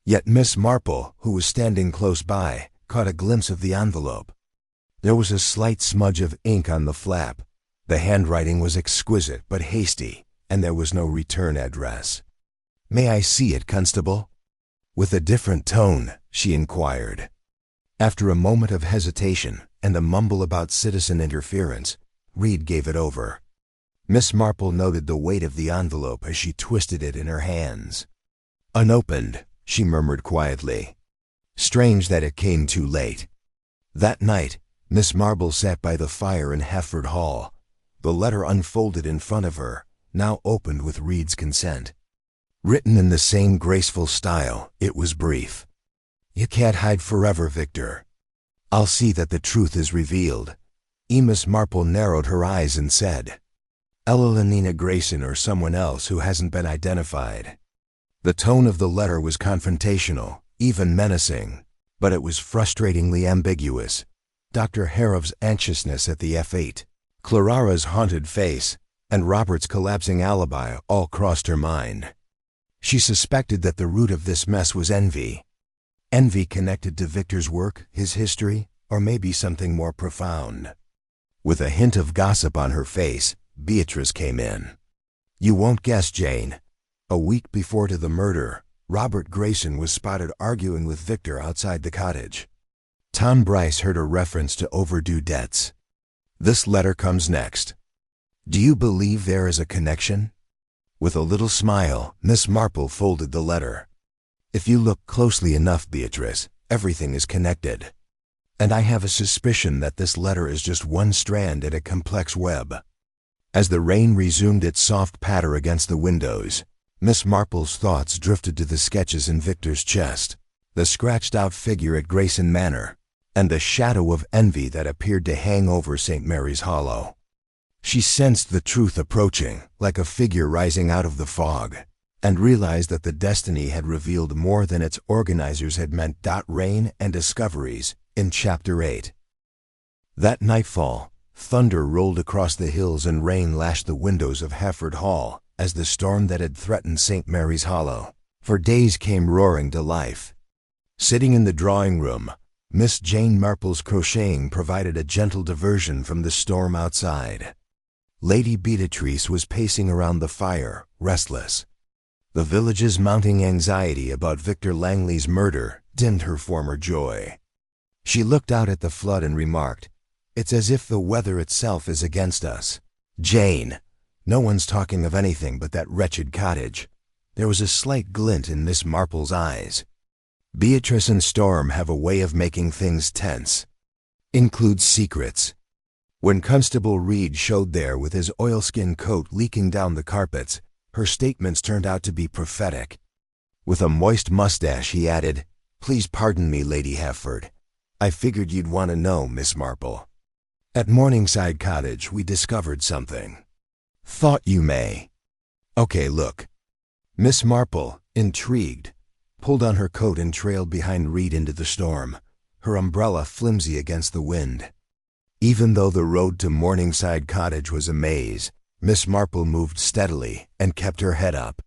A: Yet Miss Marple, who was standing close by, caught a glimpse of the envelope. There was a slight smudge of ink on the flap. The handwriting was exquisite but hasty, and there was no return address. "May I see it, Constable?" With a different tone, she inquired. After a moment of hesitation and a mumble about citizen interference, Reed gave it over. Miss Marple noted the weight of the envelope as she twisted it in her hands. "Unopened," she murmured quietly. "Strange that it came too late." That night, Miss Marple sat by the fire in Hafford Hall, the letter unfolded in front of her, now opened with Reed's consent. Written in the same graceful style, it was brief. "You can't hide forever, Victor. I'll see that the truth is revealed." Miss Marple narrowed her eyes and said, "Evelina Grayson or someone else who hasn't been identified." The tone of the letter was confrontational, even menacing, but it was frustratingly ambiguous. Dr. Harrow's anxiousness at the F8, Clara's haunted face, and Robert's collapsing alibi all crossed her mind. She suspected that the root of this mess was envy. Envy connected to Victor's work, his history, or maybe something more profound. With a hint of gossip on her face, Beatrice came in. "You won't guess, Jane. A week before the murder, Robert Grayson was spotted arguing with Victor outside the cottage." Tom Bryce heard a reference to overdue debts. "This letter comes next. Do you believe there is a connection?" With a little smile, Miss Marple folded the letter. "If you look closely enough, Beatrice, everything is connected. And I have a suspicion that this letter is just one strand in a complex web." As the rain resumed its soft patter against the windows, Miss Marple's thoughts drifted to the sketches in Victor's chest, the scratched-out figure at Grayson Manor, and the shadow of envy that appeared to hang over St. Mary's Hollow. She sensed the truth approaching, like a figure rising out of the fog, and realized that the destiny had revealed more than its organizers had meant. Rain and discoveries in Chapter 8. That nightfall, thunder rolled across the hills and rain lashed the windows of Hafford Hall as the storm that had threatened St. Mary's Hollow for days came roaring to life. Sitting in the drawing room, Miss Jane Marple's crocheting provided a gentle diversion from the storm outside. Lady Beatrice was pacing around the fire, restless. The village's mounting anxiety about Victor Langley's murder dimmed her former joy. She looked out at the flood and remarked, "It's as if the weather itself is against us." "Jane, no one's talking of anything but that wretched cottage." There was a slight glint in Miss Marple's eyes. "Beatrice and Storm have a way of making things tense. Includes secrets." When Constable Reed showed there with his oilskin coat leaking down the carpets, her statements turned out to be prophetic. With a moist mustache, he added, "Please pardon me, Lady Hefford. I figured you'd want to know, Miss Marple. At Morningside Cottage, we discovered something. Thought you may." "Okay, look." Miss Marple, intrigued, pulled on her coat and trailed behind Reed into the storm, her umbrella flimsy against the wind. Even though the road to Morningside Cottage was a maze, Miss Marple moved steadily and kept her head up.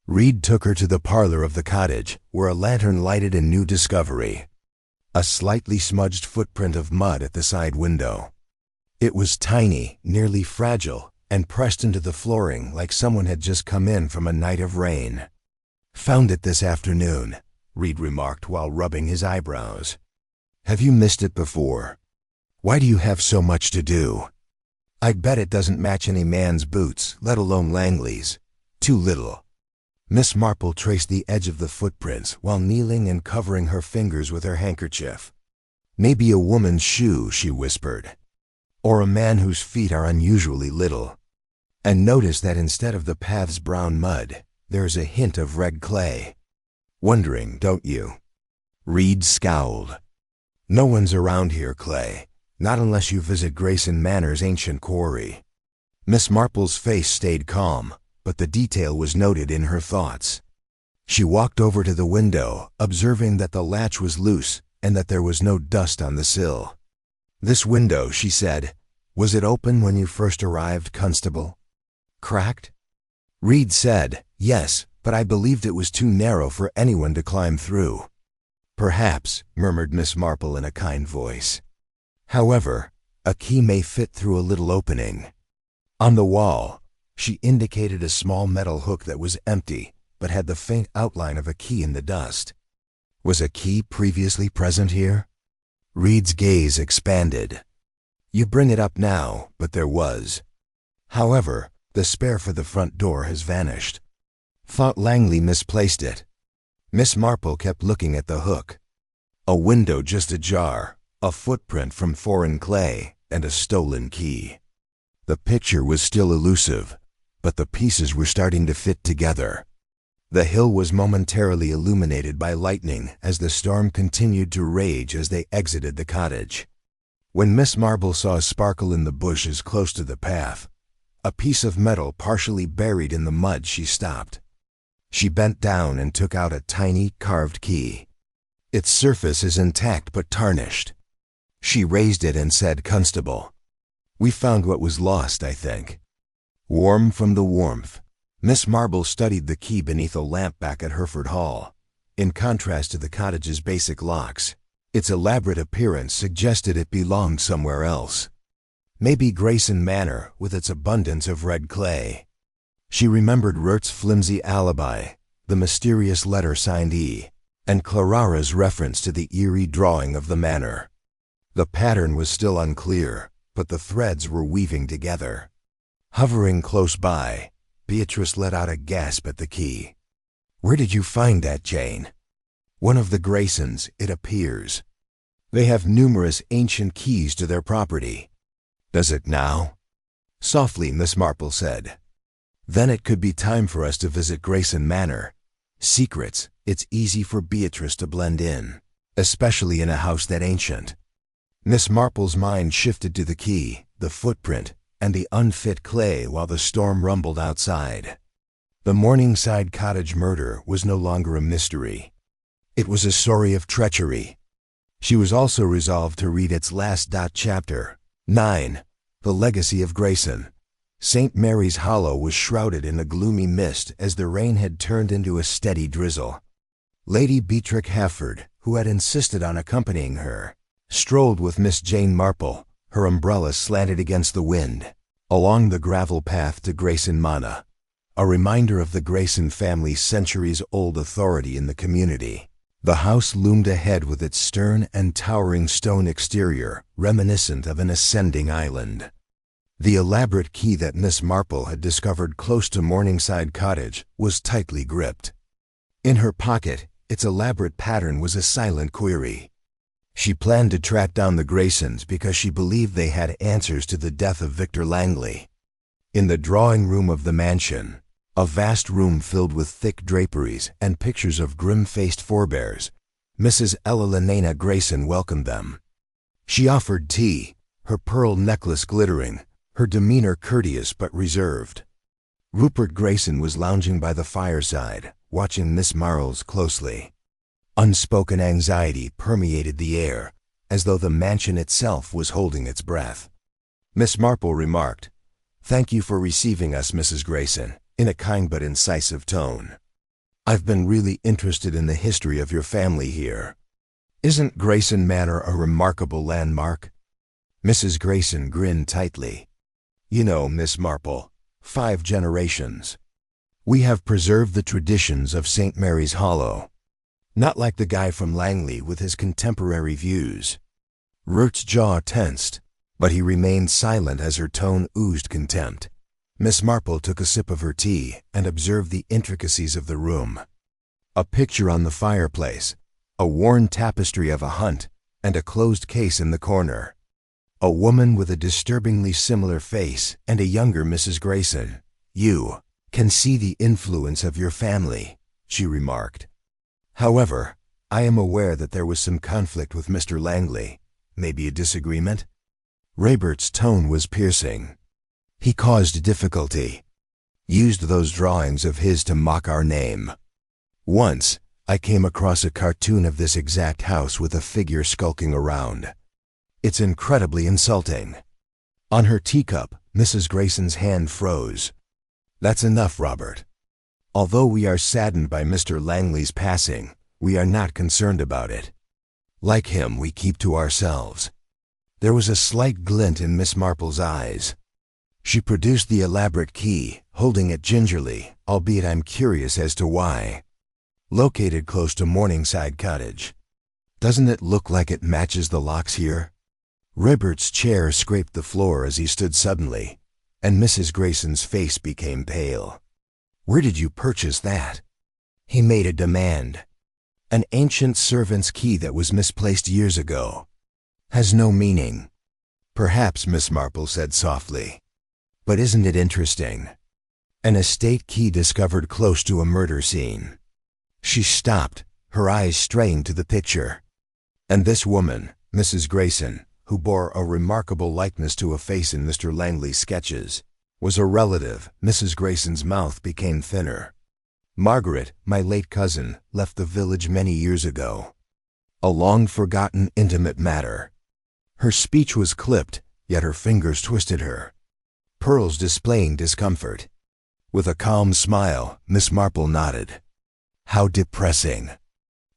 A: Reed took her to the parlor of the cottage, where a lantern lighted a new discovery: a slightly smudged footprint of mud at the side window. It was tiny, nearly fragile, and pressed into the flooring like someone had just come in from a night of rain. "Found it this afternoon," Reed remarked while rubbing his eyebrows. "Have you missed it before? Why do you have so much to do? I'd bet it doesn't match any man's boots, let alone Langley's. Too little." Miss Marple traced the edge of the footprints while kneeling and covering her fingers with her handkerchief. "Maybe a woman's shoe," she whispered. "Or a man whose feet are unusually little. And notice that instead of the path's brown mud, there's a hint of red clay. Wondering, don't you?" Reed scowled. "No one's around here, Clay. Not unless you visit Grayson Manor's ancient quarry." Miss Marple's face stayed calm, but the detail was noted in her thoughts. She walked over to the window, observing that the latch was loose and that there was no dust on the sill. "This window," she said, "was it open when you first arrived, Constable? Cracked?" Reed said, "Yes, but I believed it was too narrow for anyone to climb through." "Perhaps," murmured Miss Marple in a kind voice. "However, a key may fit through a little opening." On the wall, she indicated a small metal hook that was empty, but had the faint outline of a key in the dust. Was a key previously present here? Reed's gaze expanded. "You bring it up now, but there was. However, the spare for the front door has vanished. Thought Langley misplaced it." Miss Marple kept looking at the hook. A window just ajar, a footprint from foreign clay, and a stolen key. The picture was still elusive, but the pieces were starting to fit together. The hill was momentarily illuminated by lightning as the storm continued to rage as they exited the cottage. When Miss Marple saw a sparkle in the bushes close to the path, a piece of metal partially buried in the mud, she stopped. She bent down and took out a tiny carved key. Its surface is intact but tarnished. She raised it and said, "Constable, we found what was lost, I think." Warm from the warmth, Miss Marple studied the key beneath a lamp back at Hereford Hall. In contrast to the cottage's basic locks, its elaborate appearance suggested it belonged somewhere else. Maybe Grayson Manor, with its abundance of red clay. She remembered Rurt's flimsy alibi, the mysterious letter signed E, and Clarara's reference to the eerie drawing of the manor. The pattern was still unclear, but the threads were weaving together. Hovering close by, Beatrice let out a gasp at the key. "Where did you find that, Jane?" "One of the Graysons, it appears. They have numerous ancient keys to their property." "Does it now?" Softly, Miss Marple said. "Then it could be time for us to visit Grayson Manor. Secrets, it's easy for Beatrice to blend in, especially in a house that ancient." Miss Marple's mind shifted to the key, the footprint, and the unfit clay while the storm rumbled outside. The Morningside Cottage murder was no longer a mystery. It was a story of treachery. She was also resolved to read its last chapter, 9, The Legacy of Grayson. St. Mary's Hollow was shrouded in a gloomy mist as the rain had turned into a steady drizzle. Lady Beatrix Hafford, who had insisted on accompanying her, strolled with Miss Jane Marple, her umbrella slanted against the wind, along the gravel path to Grayson Manor, a reminder of the Grayson family's centuries-old authority in the community. The house loomed ahead with its stern and towering stone exterior, reminiscent of an ascending island. The elaborate key that Miss Marple had discovered close to Morningside Cottage was tightly gripped. In her pocket, its elaborate pattern was a silent query. She planned to track down the Graysons because she believed they had answers to the death of Victor Langley. In the drawing room of the mansion, a vast room filled with thick draperies and pictures of grim-faced forebears, Mrs. Ella Lenana Grayson welcomed them. She offered tea, her pearl necklace glittering, her demeanor courteous but reserved. Rupert Grayson was lounging by the fireside, watching Miss Marles closely. Unspoken anxiety permeated the air, as though the mansion itself was holding its breath. Miss Marple remarked, "Thank you for receiving us, Mrs. Grayson," in a kind but incisive tone. "I've been really interested in the history of your family here. Isn't Grayson Manor a remarkable landmark?" Mrs. Grayson grinned tightly. "You know, Miss Marple, 5 generations. We have preserved the traditions of St. Mary's Hollow. Not like the guy from Langley with his contemporary views." Rupert's jaw tensed, but he remained silent as her tone oozed contempt. Miss Marple took a sip of her tea and observed the intricacies of the room. A picture on the fireplace, a worn tapestry of a hunt, and a closed case in the corner. A woman with a disturbingly similar face and a younger Mrs. Grayson. "You can see the influence of your family," she remarked. "However, I am aware that there was some conflict with Mr. Langley. Maybe a disagreement?" Raybert's tone was piercing. "He caused difficulty. Used those drawings of his to mock our name. Once, I came across a cartoon of this exact house with a figure skulking around. It's incredibly insulting." On her teacup, Mrs. Grayson's hand froze. "That's enough, Robert. Although we are saddened by Mr. Langley's passing, we are not concerned about it. Like him, we keep to ourselves." There was a slight glint in Miss Marple's eyes. She produced the elaborate key, holding it gingerly, albeit I'm curious as to why. "Located close to Morningside Cottage. Doesn't it look like it matches the locks here?" Raybert's chair scraped the floor as he stood suddenly, and Mrs. Grayson's face became pale. "Where did you purchase that?" He made a demand. "An ancient servant's key that was misplaced years ago. Has no meaning." "Perhaps," Miss Marple said softly. "But isn't it interesting? An estate key discovered close to a murder scene." She stopped, her eyes straying to the picture. "And this woman, Mrs. Grayson, who bore a remarkable likeness to a face in Mr. Langley's sketches, was a relative." Mrs. Grayson's mouth became thinner. "Margaret, my late cousin, left the village many years ago. A long-forgotten intimate matter." Her speech was clipped, yet her fingers twisted her, pearls displaying discomfort. With a calm smile, Miss Marple nodded. "How depressing.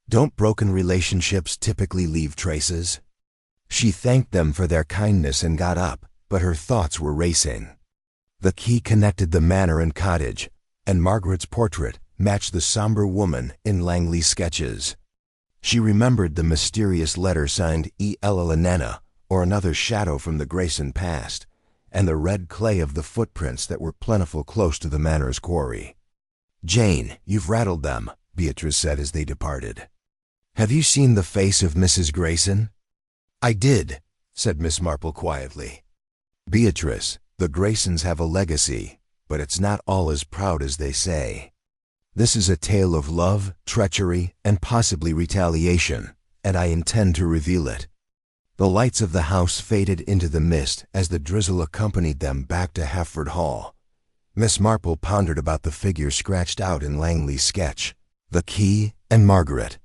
A: Don't broken relationships typically leave traces?" She thanked them for their kindness and got up, but her thoughts were racing. The key connected the manor and cottage, and Margaret's portrait matched the somber woman in Langley's sketches. She remembered the mysterious letter signed E. Ella Lenana, or another shadow from the Grayson past, and the red clay of the footprints that were plentiful close to the manor's quarry. "Jane, you've rattled them," Beatrice said as they departed. "Have you seen the face of Mrs. Grayson?" "I did," said Miss Marple quietly. "Beatrice, the Graysons have a legacy, but it's not all as proud as they say. This is a tale of love, treachery, and possibly retaliation, and I intend to reveal it." The lights of the house faded into the mist as the drizzle accompanied them back to Hafford Hall. Miss Marple pondered about the figure scratched out in Langley's sketch, the key, and Margaret.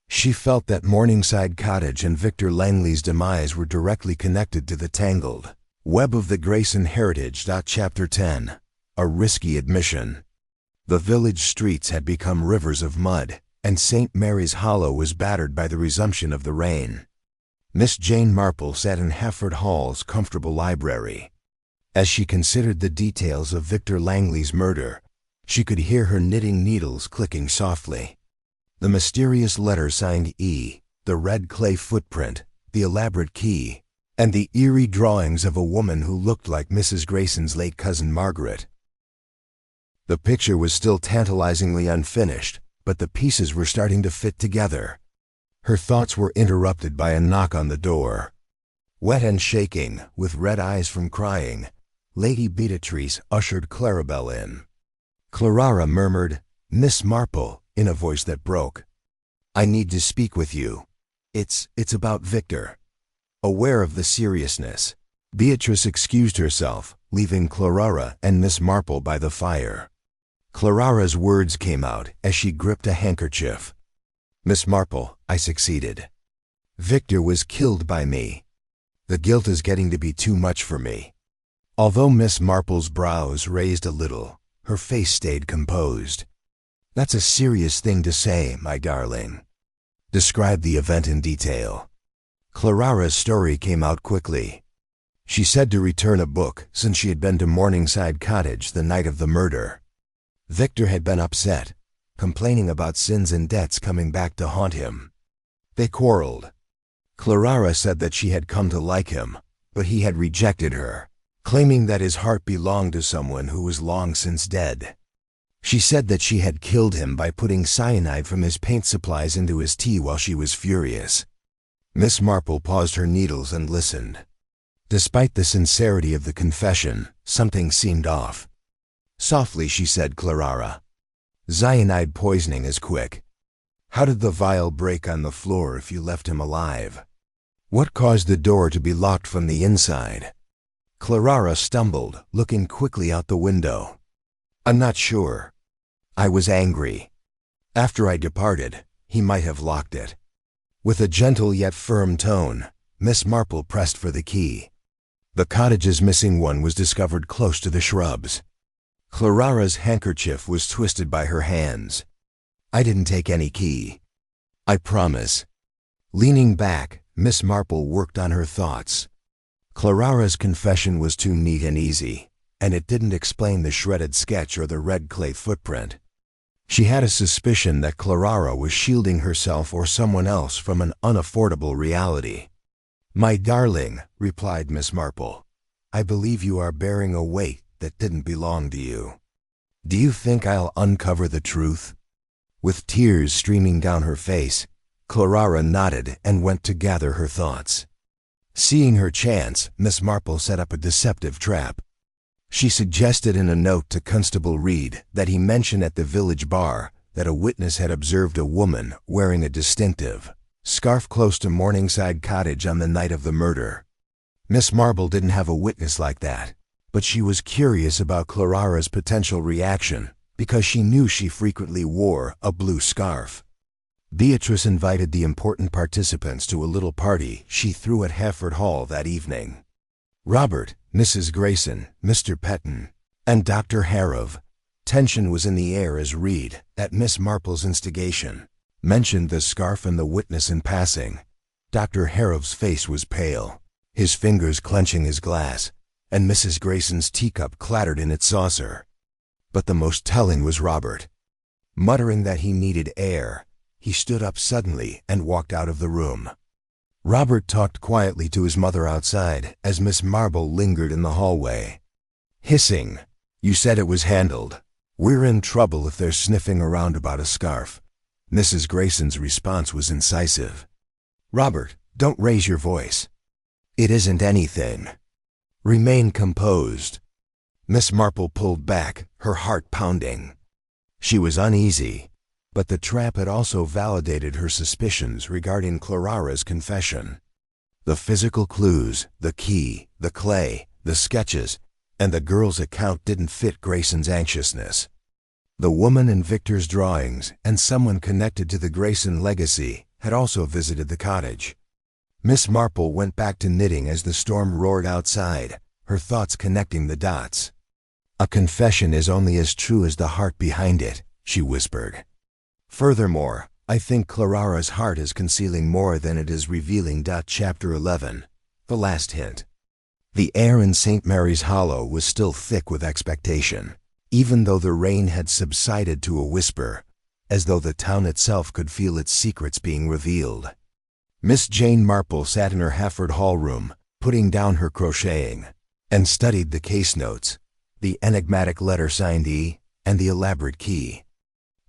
A: She felt that Morningside Cottage and Victor Langley's demise were directly connected to the tangled web of the Grayson heritage. Chapter 10. A risky admission. The village streets had become rivers of mud, and St. Mary's Hollow was battered by the resumption of the rain. Miss Jane Marple sat in Hafford Hall's comfortable library. As she considered the details of Victor Langley's murder, she could hear her knitting needles clicking softly. The mysterious letter signed E, the red clay footprint, the elaborate key, and the eerie drawings of a woman who looked like Mrs. Grayson's late cousin Margaret. The picture was still tantalizingly unfinished, but the pieces were starting to fit together. Her thoughts were interrupted by a knock on the door. Wet and shaking, with red eyes from crying, Lady Beatrice ushered Clarabel in. Clara murmured, "Miss Marple," in a voice that broke. "I need to speak with you. It's about Victor." Aware of the seriousness, Beatrice excused herself, leaving Clara and Miss Marple by the fire. Clara's words came out as she gripped a handkerchief. "Miss Marple, I succeeded. Victor was killed by me. The guilt is getting to be too much for me." Although Miss Marple's brows raised a little, her face stayed composed. "That's a serious thing to say, my darling. Describe the event in detail." Clara's story came out quickly. She said to return a book since she had been to Morningside Cottage the night of the murder. Victor had been upset, complaining about sins and debts coming back to haunt him. They quarreled. Clara said that she had come to like him, but he had rejected her, claiming that his heart belonged to someone who was long since dead. She said that she had killed him by putting cyanide from his paint supplies into his tea while she was furious. Miss Marple paused her needles and listened. Despite the sincerity of the confession, something seemed off. Softly she said, "Clara, cyanide poisoning is quick. How did the vial break on the floor if you left him alive? What caused the door to be locked from the inside?" Clara stumbled, looking quickly out the window. "I'm not sure. I was angry. After I departed, he might have locked it." With a gentle yet firm tone, Miss Marple pressed for the key. The cottage's missing one was discovered close to the shrubs. Clara's handkerchief was twisted by her hands. "I didn't take any key. I promise." Leaning back, Miss Marple worked on her thoughts. Clara's confession was too neat and easy, and it didn't explain the shredded sketch or the red clay footprint. She had a suspicion that Clara was shielding herself or someone else from an unaffordable reality. "My darling," replied Miss Marple, "I believe you are bearing a weight that didn't belong to you. Do you think I'll uncover the truth?" With tears streaming down her face, Clara nodded and went to gather her thoughts. Seeing her chance, Miss Marple set up a deceptive trap. She suggested in a note to Constable Reed that he mention at the village bar that a witness had observed a woman wearing a distinctive scarf close to Morningside Cottage on the night of the murder. Miss Marple didn't have a witness like that, but she was curious about Clara's potential reaction because she knew she frequently wore a blue scarf. Beatrice invited the important participants to a little party she threw at Hafford Hall that evening. Robert, Mrs. Grayson, Mr. Petton, and Dr. Harrov. Tension was in the air as Reed, at Miss Marple's instigation, mentioned the scarf and the witness in passing. Dr. Harrov's face was pale, his fingers clenching his glass, and Mrs. Grayson's teacup clattered in its saucer. But the most telling was Robert. Muttering that he needed air, he stood up suddenly and walked out of the room. Robert talked quietly to his mother outside as Miss Marple lingered in the hallway. Hissing, "You said it was handled. We're in trouble if they're sniffing around about a scarf." Mrs. Grayson's response was incisive. "Robert, don't raise your voice. It isn't anything. Remain composed." Miss Marple pulled back, her heart pounding. She was uneasy, but the trap had also validated her suspicions regarding Clara's confession. The physical clues, the key, the clay, the sketches, and the girl's account didn't fit Grayson's anxiousness. The woman in Victor's drawings and someone connected to the Grayson legacy had also visited the cottage. Miss Marple went back to knitting as the storm roared outside, her thoughts connecting the dots. "A confession is only as true as the heart behind it," she whispered. Furthermore, I think Clara's heart is concealing more than it is revealing. Chapter 11. The Last Hint. The air in St. Mary's Hollow was still thick with expectation, even though the rain had subsided to a whisper, as though the town itself could feel its secrets being revealed. Miss Jane Marple sat in her Hafford Hall room, putting down her crocheting, and studied the case notes, the enigmatic letter signed E, and the elaborate key.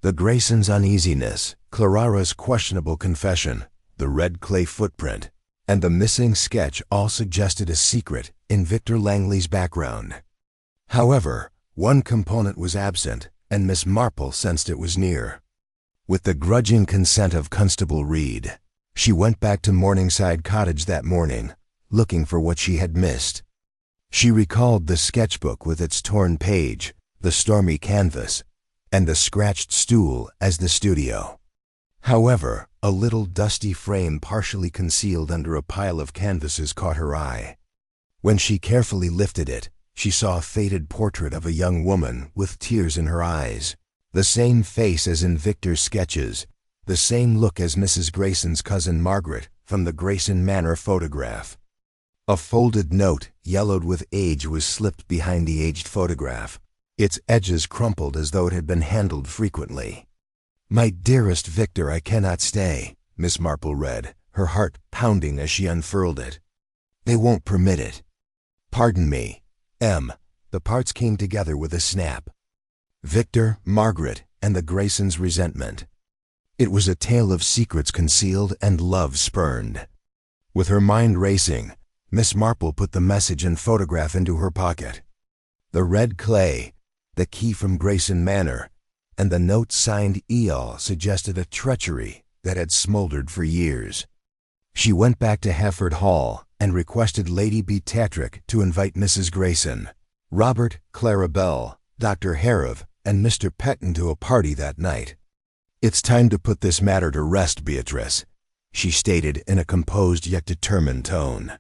A: The Graysons' uneasiness, Clara's questionable confession, the red clay footprint, and the missing sketch all suggested a secret in Victor Langley's background. However, one component was absent, and Miss Marple sensed it was near. With the grudging consent of Constable Reed, she went back to Morningside Cottage that morning, looking for what she had missed. She recalled the sketchbook with its torn page, the stormy canvas, and the scratched stool as the studio. However, a little dusty frame partially concealed under a pile of canvases caught her eye. When she carefully lifted it, she saw a faded portrait of a young woman with tears in her eyes, the same face as in Victor's sketches, the same look as Mrs. Grayson's cousin Margaret from the Grayson Manor photograph. A folded note, yellowed with age, was slipped behind the aged photograph, its edges crumpled as though it had been handled frequently. "My dearest Victor, I cannot stay," Miss Marple read, her heart pounding as she unfurled it. "They won't permit it." "Pardon me, M." The parts came together with a snap. Victor, Margaret, and the Graysons' resentment. It was a tale of secrets concealed and love spurned. With her mind racing, Miss Marple put the message and photograph into her pocket. The red clay, the key from Grayson Manor, and the note signed E.L. suggested a treachery that had smoldered for years. She went back to Hafford Hall and requested Lady B. Tatrick to invite Mrs. Grayson, Robert, Clara Bell, Dr. Harrive, and Mr. Petton to a party that night. "It's time to put this matter to rest, Beatrice," she stated in a composed yet determined tone.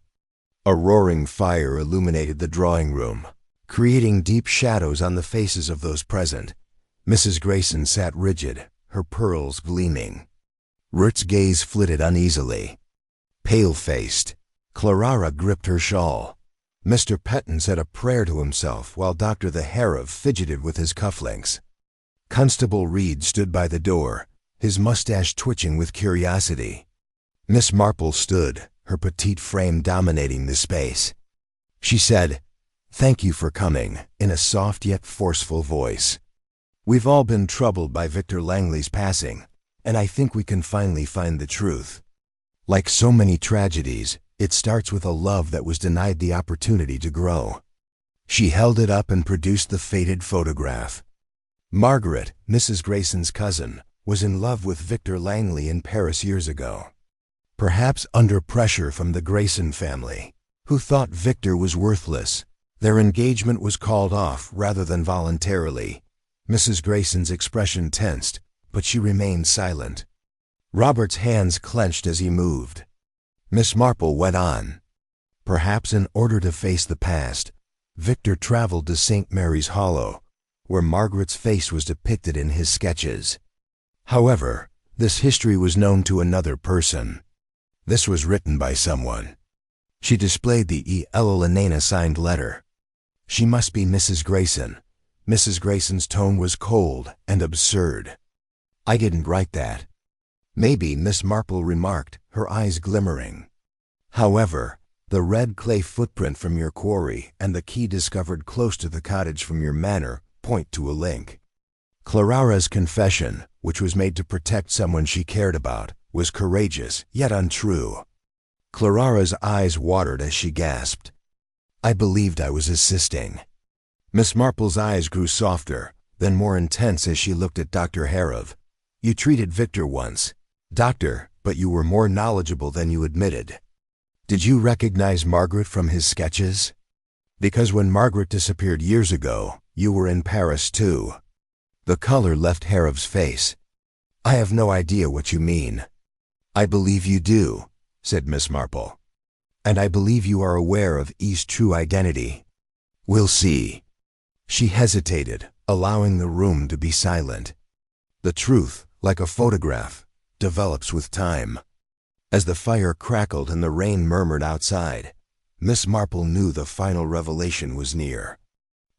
A: A roaring fire illuminated the drawing room, creating deep shadows on the faces of those present. Mrs. Grayson sat rigid, her pearls gleaming. Ruth's gaze flitted uneasily. Pale-faced, Clara gripped her shawl. Mr. Petton said a prayer to himself while Dr. the Harrive fidgeted with his cufflinks. Constable Reed stood by the door, his mustache twitching with curiosity. Miss Marple stood, her petite frame dominating the space. She said, "Thank you for coming," in a soft yet forceful voice. "We've all been troubled by Victor Langley's passing, and I think we can finally find the truth. Like so many tragedies, it starts with a love that was denied the opportunity to grow." She held it up and produced the faded photograph. Margaret, Mrs. Grayson's cousin, was in love with Victor Langley in Paris years ago. Perhaps under pressure from the Grayson family, who thought Victor was worthless, their engagement was called off rather than voluntarily. Mrs. Grayson's expression tensed, but she remained silent. Robert's hands clenched as he moved. Miss Marple went on. Perhaps in order to face the past, Victor traveled to St. Mary's Hollow, where Margaret's face was depicted in his sketches. However, this history was known to another person. This was written by someone. She displayed the E.L. Elena signed letter. She must be Mrs. Grayson. Mrs. Grayson's tone was cold and absurd. "I didn't write that." "Maybe," Miss Marple remarked, her eyes glimmering. "However, the red clay footprint from your quarry and the key discovered close to the cottage from your manor point to a link. Clara's confession, which was made to protect someone she cared about, was courageous yet untrue." Clara's eyes watered as she gasped. "I believed I was assisting." Miss Marple's eyes grew softer, then more intense as she looked at Dr. Harrive. "You treated Victor once, Doctor, but you were more knowledgeable than you admitted. Did you recognize Margaret from his sketches? Because when Margaret disappeared years ago, you were in Paris too." The color left Harrive's face. "I have no idea what you mean." "I believe you do," said Miss Marple. "And I believe you are aware of E's true identity." "We'll see." She hesitated, allowing the room to be silent. The truth, like a photograph, develops with time. As the fire crackled and the rain murmured outside, Miss Marple knew the final revelation was near.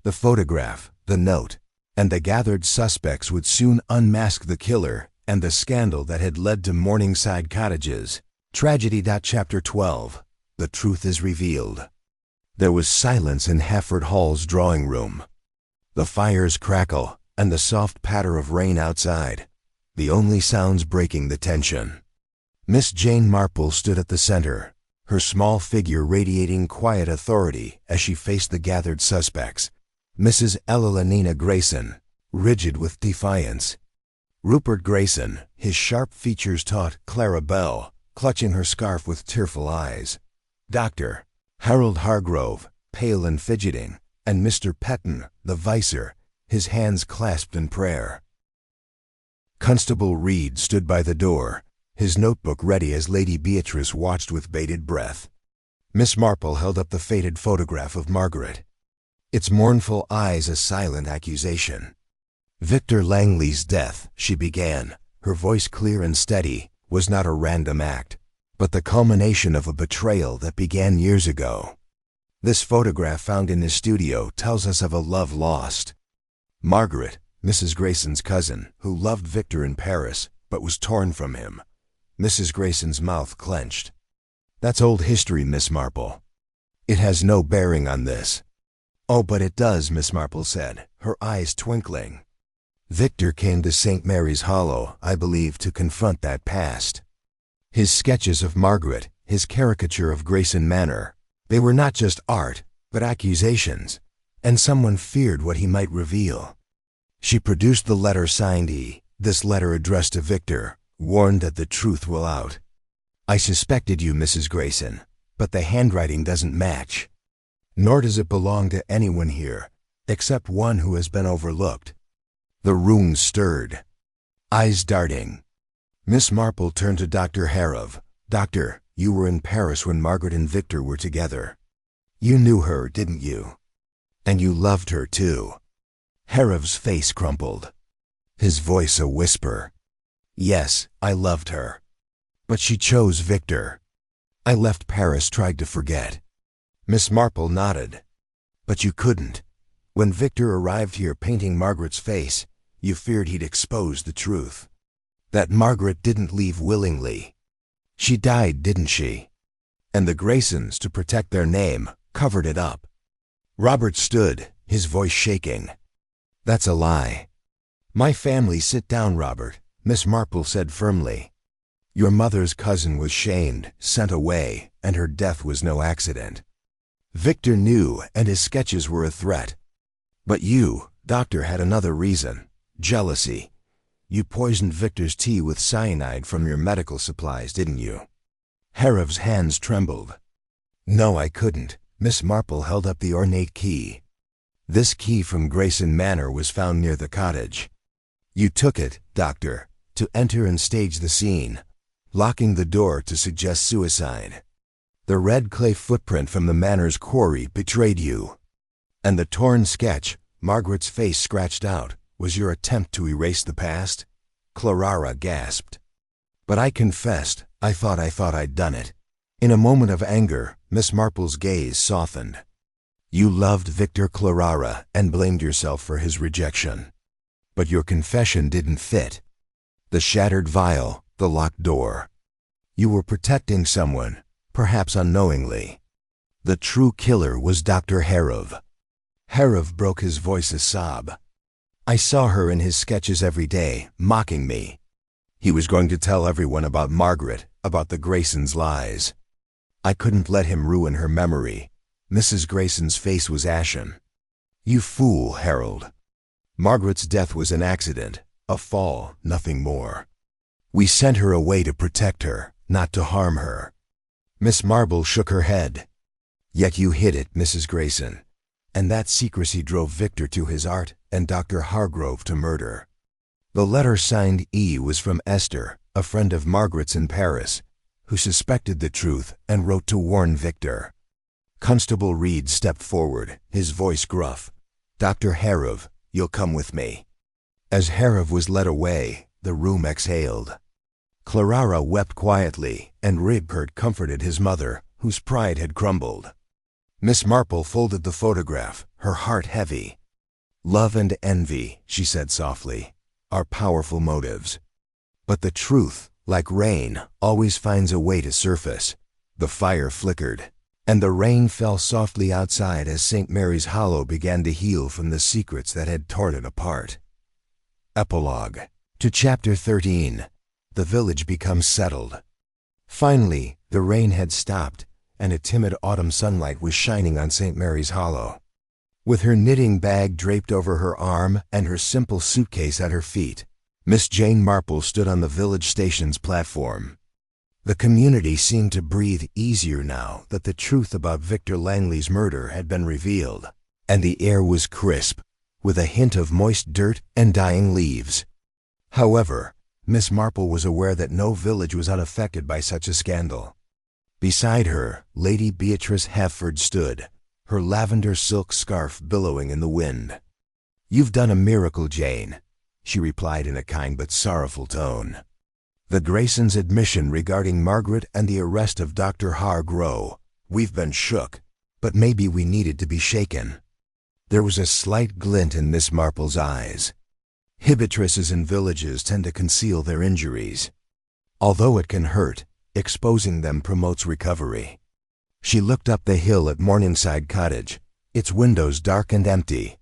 A: The photograph, the note, and the gathered suspects would soon unmask the killer and the scandal that had led to Morningside Cottages. Tragedy. Chapter 12. The Truth is Revealed. There was silence in Hafford Hall's drawing room. The fire's crackle and the soft patter of rain outside, the only sounds breaking the tension. Miss Jane Marple stood at the center, her small figure radiating quiet authority as she faced the gathered suspects. Mrs. Evelina Grayson, rigid with defiance. Rupert Grayson, his sharp features taut. Clara Bell, clutching her scarf with tearful eyes. Dr. Harold Hargrove, pale and fidgeting, and Mr. Petton, the vicar, his hands clasped in prayer. Constable Reed stood by the door, his notebook ready as Lady Beatrice watched with bated breath. Miss Marple held up the faded photograph of Margaret, its mournful eyes a silent accusation. Victor Langley's death, she began, her voice clear and steady, was not a random act, but the culmination of a betrayal that began years ago. This photograph found in his studio tells us of a love lost. Margaret, Mrs. Grayson's cousin, who loved Victor in Paris, but was torn from him. Mrs. Grayson's mouth clenched. That's old history, Miss Marple. It has no bearing on this. Oh, but it does, Miss Marple said, her eyes twinkling. Victor came to St. Mary's Hollow, I believe, to confront that past. His sketches of Margaret, his caricature of Grayson Manor, they were not just art, but accusations, and someone feared what he might reveal. She produced the letter signed E, this letter addressed to Victor, warned that the truth will out. I suspected you, Mrs. Grayson, but the handwriting doesn't match. Nor does it belong to anyone here, except one who has been overlooked. The room stirred. Eyes darting. Miss Marple turned to Dr. Harrov. Doctor, you were in Paris when Margaret and Victor were together. You knew her, didn't you? And you loved her, too. Harrov's face crumpled, his voice a whisper. Yes, I loved her. But she chose Victor. I left Paris, tried to forget. Miss Marple nodded. But you couldn't. When Victor arrived here painting Margaret's face, you feared he'd expose the truth. That Margaret didn't leave willingly. She died, didn't she? And the Graysons, to protect their name, covered it up. Robert stood, his voice shaking. That's a lie. My family, sit down, Robert, Miss Marple said firmly. Your mother's cousin was shamed, sent away, and her death was no accident. Victor knew, and his sketches were a threat. But you, Doctor, had another reason. Jealousy. You poisoned Victor's tea with cyanide from your medical supplies, didn't you? Harrov's hands trembled. No, I couldn't. Miss Marple held up the ornate key. This key from Grayson Manor was found near the cottage. You took it, Doctor, to enter and stage the scene, locking the door to suggest suicide. The red clay footprint from the Manor's quarry betrayed you. And the torn sketch, Margaret's face scratched out, was your attempt to erase the past? Clara gasped. But I confessed, I thought I'd done it. In a moment of anger, Miss Marple's gaze softened. You loved Victor, Clara, and blamed yourself for his rejection. But your confession didn't fit. The shattered vial, the locked door. You were protecting someone, perhaps unknowingly. The true killer was Dr. Harrov. Harrov broke, his voice a sob. I saw her in his sketches every day, mocking me. He was going to tell everyone about Margaret, about the Graysons' lies. I couldn't let him ruin her memory. Mrs. Grayson's face was ashen. You fool, Harold. Margaret's death was an accident, a fall, nothing more. We sent her away to protect her, not to harm her. Miss Marple shook her head. Yet you hid it, Mrs. Grayson. And that secrecy drove Victor to his art and Dr. Hargrove to murder. The letter signed E was from Esther, a friend of Margaret's in Paris, who suspected the truth and wrote to warn Victor. Constable Reed stepped forward, his voice gruff. Dr. Harrov, you'll come with me. As Harrov was led away, the room exhaled. Clara wept quietly, and Rupert comforted his mother, whose pride had crumbled. Miss Marple folded the photograph, her heart heavy. "Love and envy," she said softly, "are powerful motives. But the truth, like rain, always finds a way to surface." The fire flickered, and the rain fell softly outside as St. Mary's Hollow began to heal from the secrets that had torn it apart. Epilogue to Chapter 13. The village becomes settled. Finally, the rain had stopped, and a timid autumn sunlight was shining on St. Mary's Hollow. With her knitting bag draped over her arm and her simple suitcase at her feet, Miss Jane Marple stood on the village station's platform. The community seemed to breathe easier now that the truth about Victor Langley's murder had been revealed, and the air was crisp, with a hint of moist dirt and dying leaves. However, Miss Marple was aware that no village was unaffected by such a scandal. Beside her, Lady Beatrice Hafford stood, her lavender silk scarf billowing in the wind. "You've done a miracle, Jane," she replied in a kind but sorrowful tone. "The Graysons' admission regarding Margaret and the arrest of Dr. Hargrove, we've been shook, but maybe we needed to be shaken." There was a slight glint in Miss Marple's eyes. Habituases in villages tend to conceal their injuries. Although it can hurt, exposing them promotes recovery. She looked up the hill at Morningside Cottage, its windows dark and empty.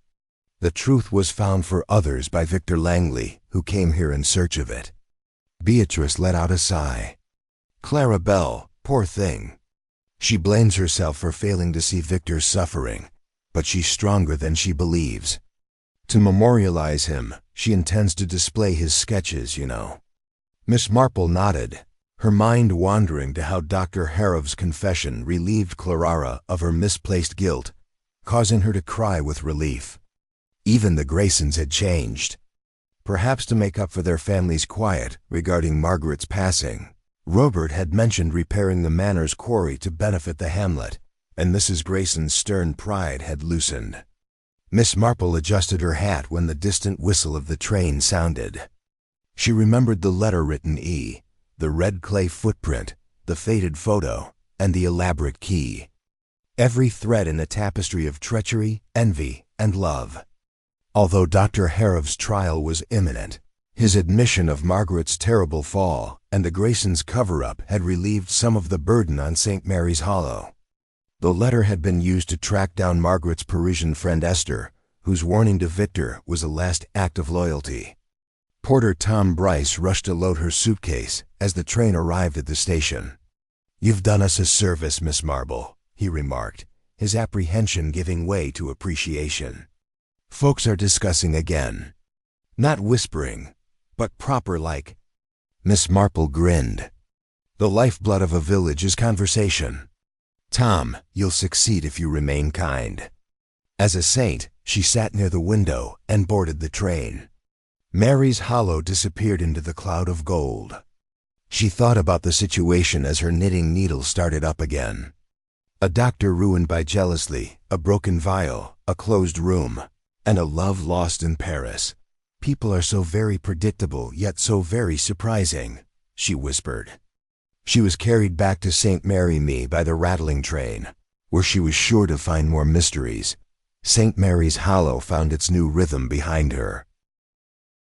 A: The truth was found for others by Victor Langley, who came here in search of it. Beatrice let out a sigh. "Clara Belle, poor thing. She blames herself for failing to see Victor's suffering, but she's stronger than she believes. To memorialize him, she intends to display his sketches, you know." Miss Marple nodded, her mind wandering to how Dr. Harrove's confession relieved Clara of her misplaced guilt, causing her to cry with relief. Even the Graysons had changed. Perhaps to make up for their family's quiet regarding Margaret's passing, Robert had mentioned repairing the manor's quarry to benefit the hamlet, and Mrs. Grayson's stern pride had loosened. Miss Marple adjusted her hat when the distant whistle of the train sounded. She remembered the letter-written E, the red clay footprint, the faded photo, and the elaborate key. Every thread in a tapestry of treachery, envy, and love. Although Dr. Harrove's trial was imminent, his admission of Margaret's terrible fall and the Graysons' cover-up had relieved some of the burden on St. Mary's Hollow. The letter had been used to track down Margaret's Parisian friend Esther, whose warning to Victor was a last act of loyalty. Porter Tom Bryce rushed to load her suitcase as the train arrived at the station. "You've done us a service, Miss Marple," he remarked, his apprehension giving way to appreciation. "Folks are discussing again. Not whispering, but proper like." Miss Marple grinned. "The lifeblood of a village is conversation. Tom, you'll succeed if you remain kind." As a saint, she sat near the window and boarded the train. Mary's Hollow disappeared into the cloud of gold. She thought about the situation as her knitting needle started up again. A doctor ruined by jealousy, a broken vial, a closed room, and a love lost in Paris. "People are so very predictable, yet so very surprising," she whispered. She was carried back to St. Mary Me by the rattling train, where she was sure to find more mysteries. St. Mary's Hollow found its new rhythm behind her.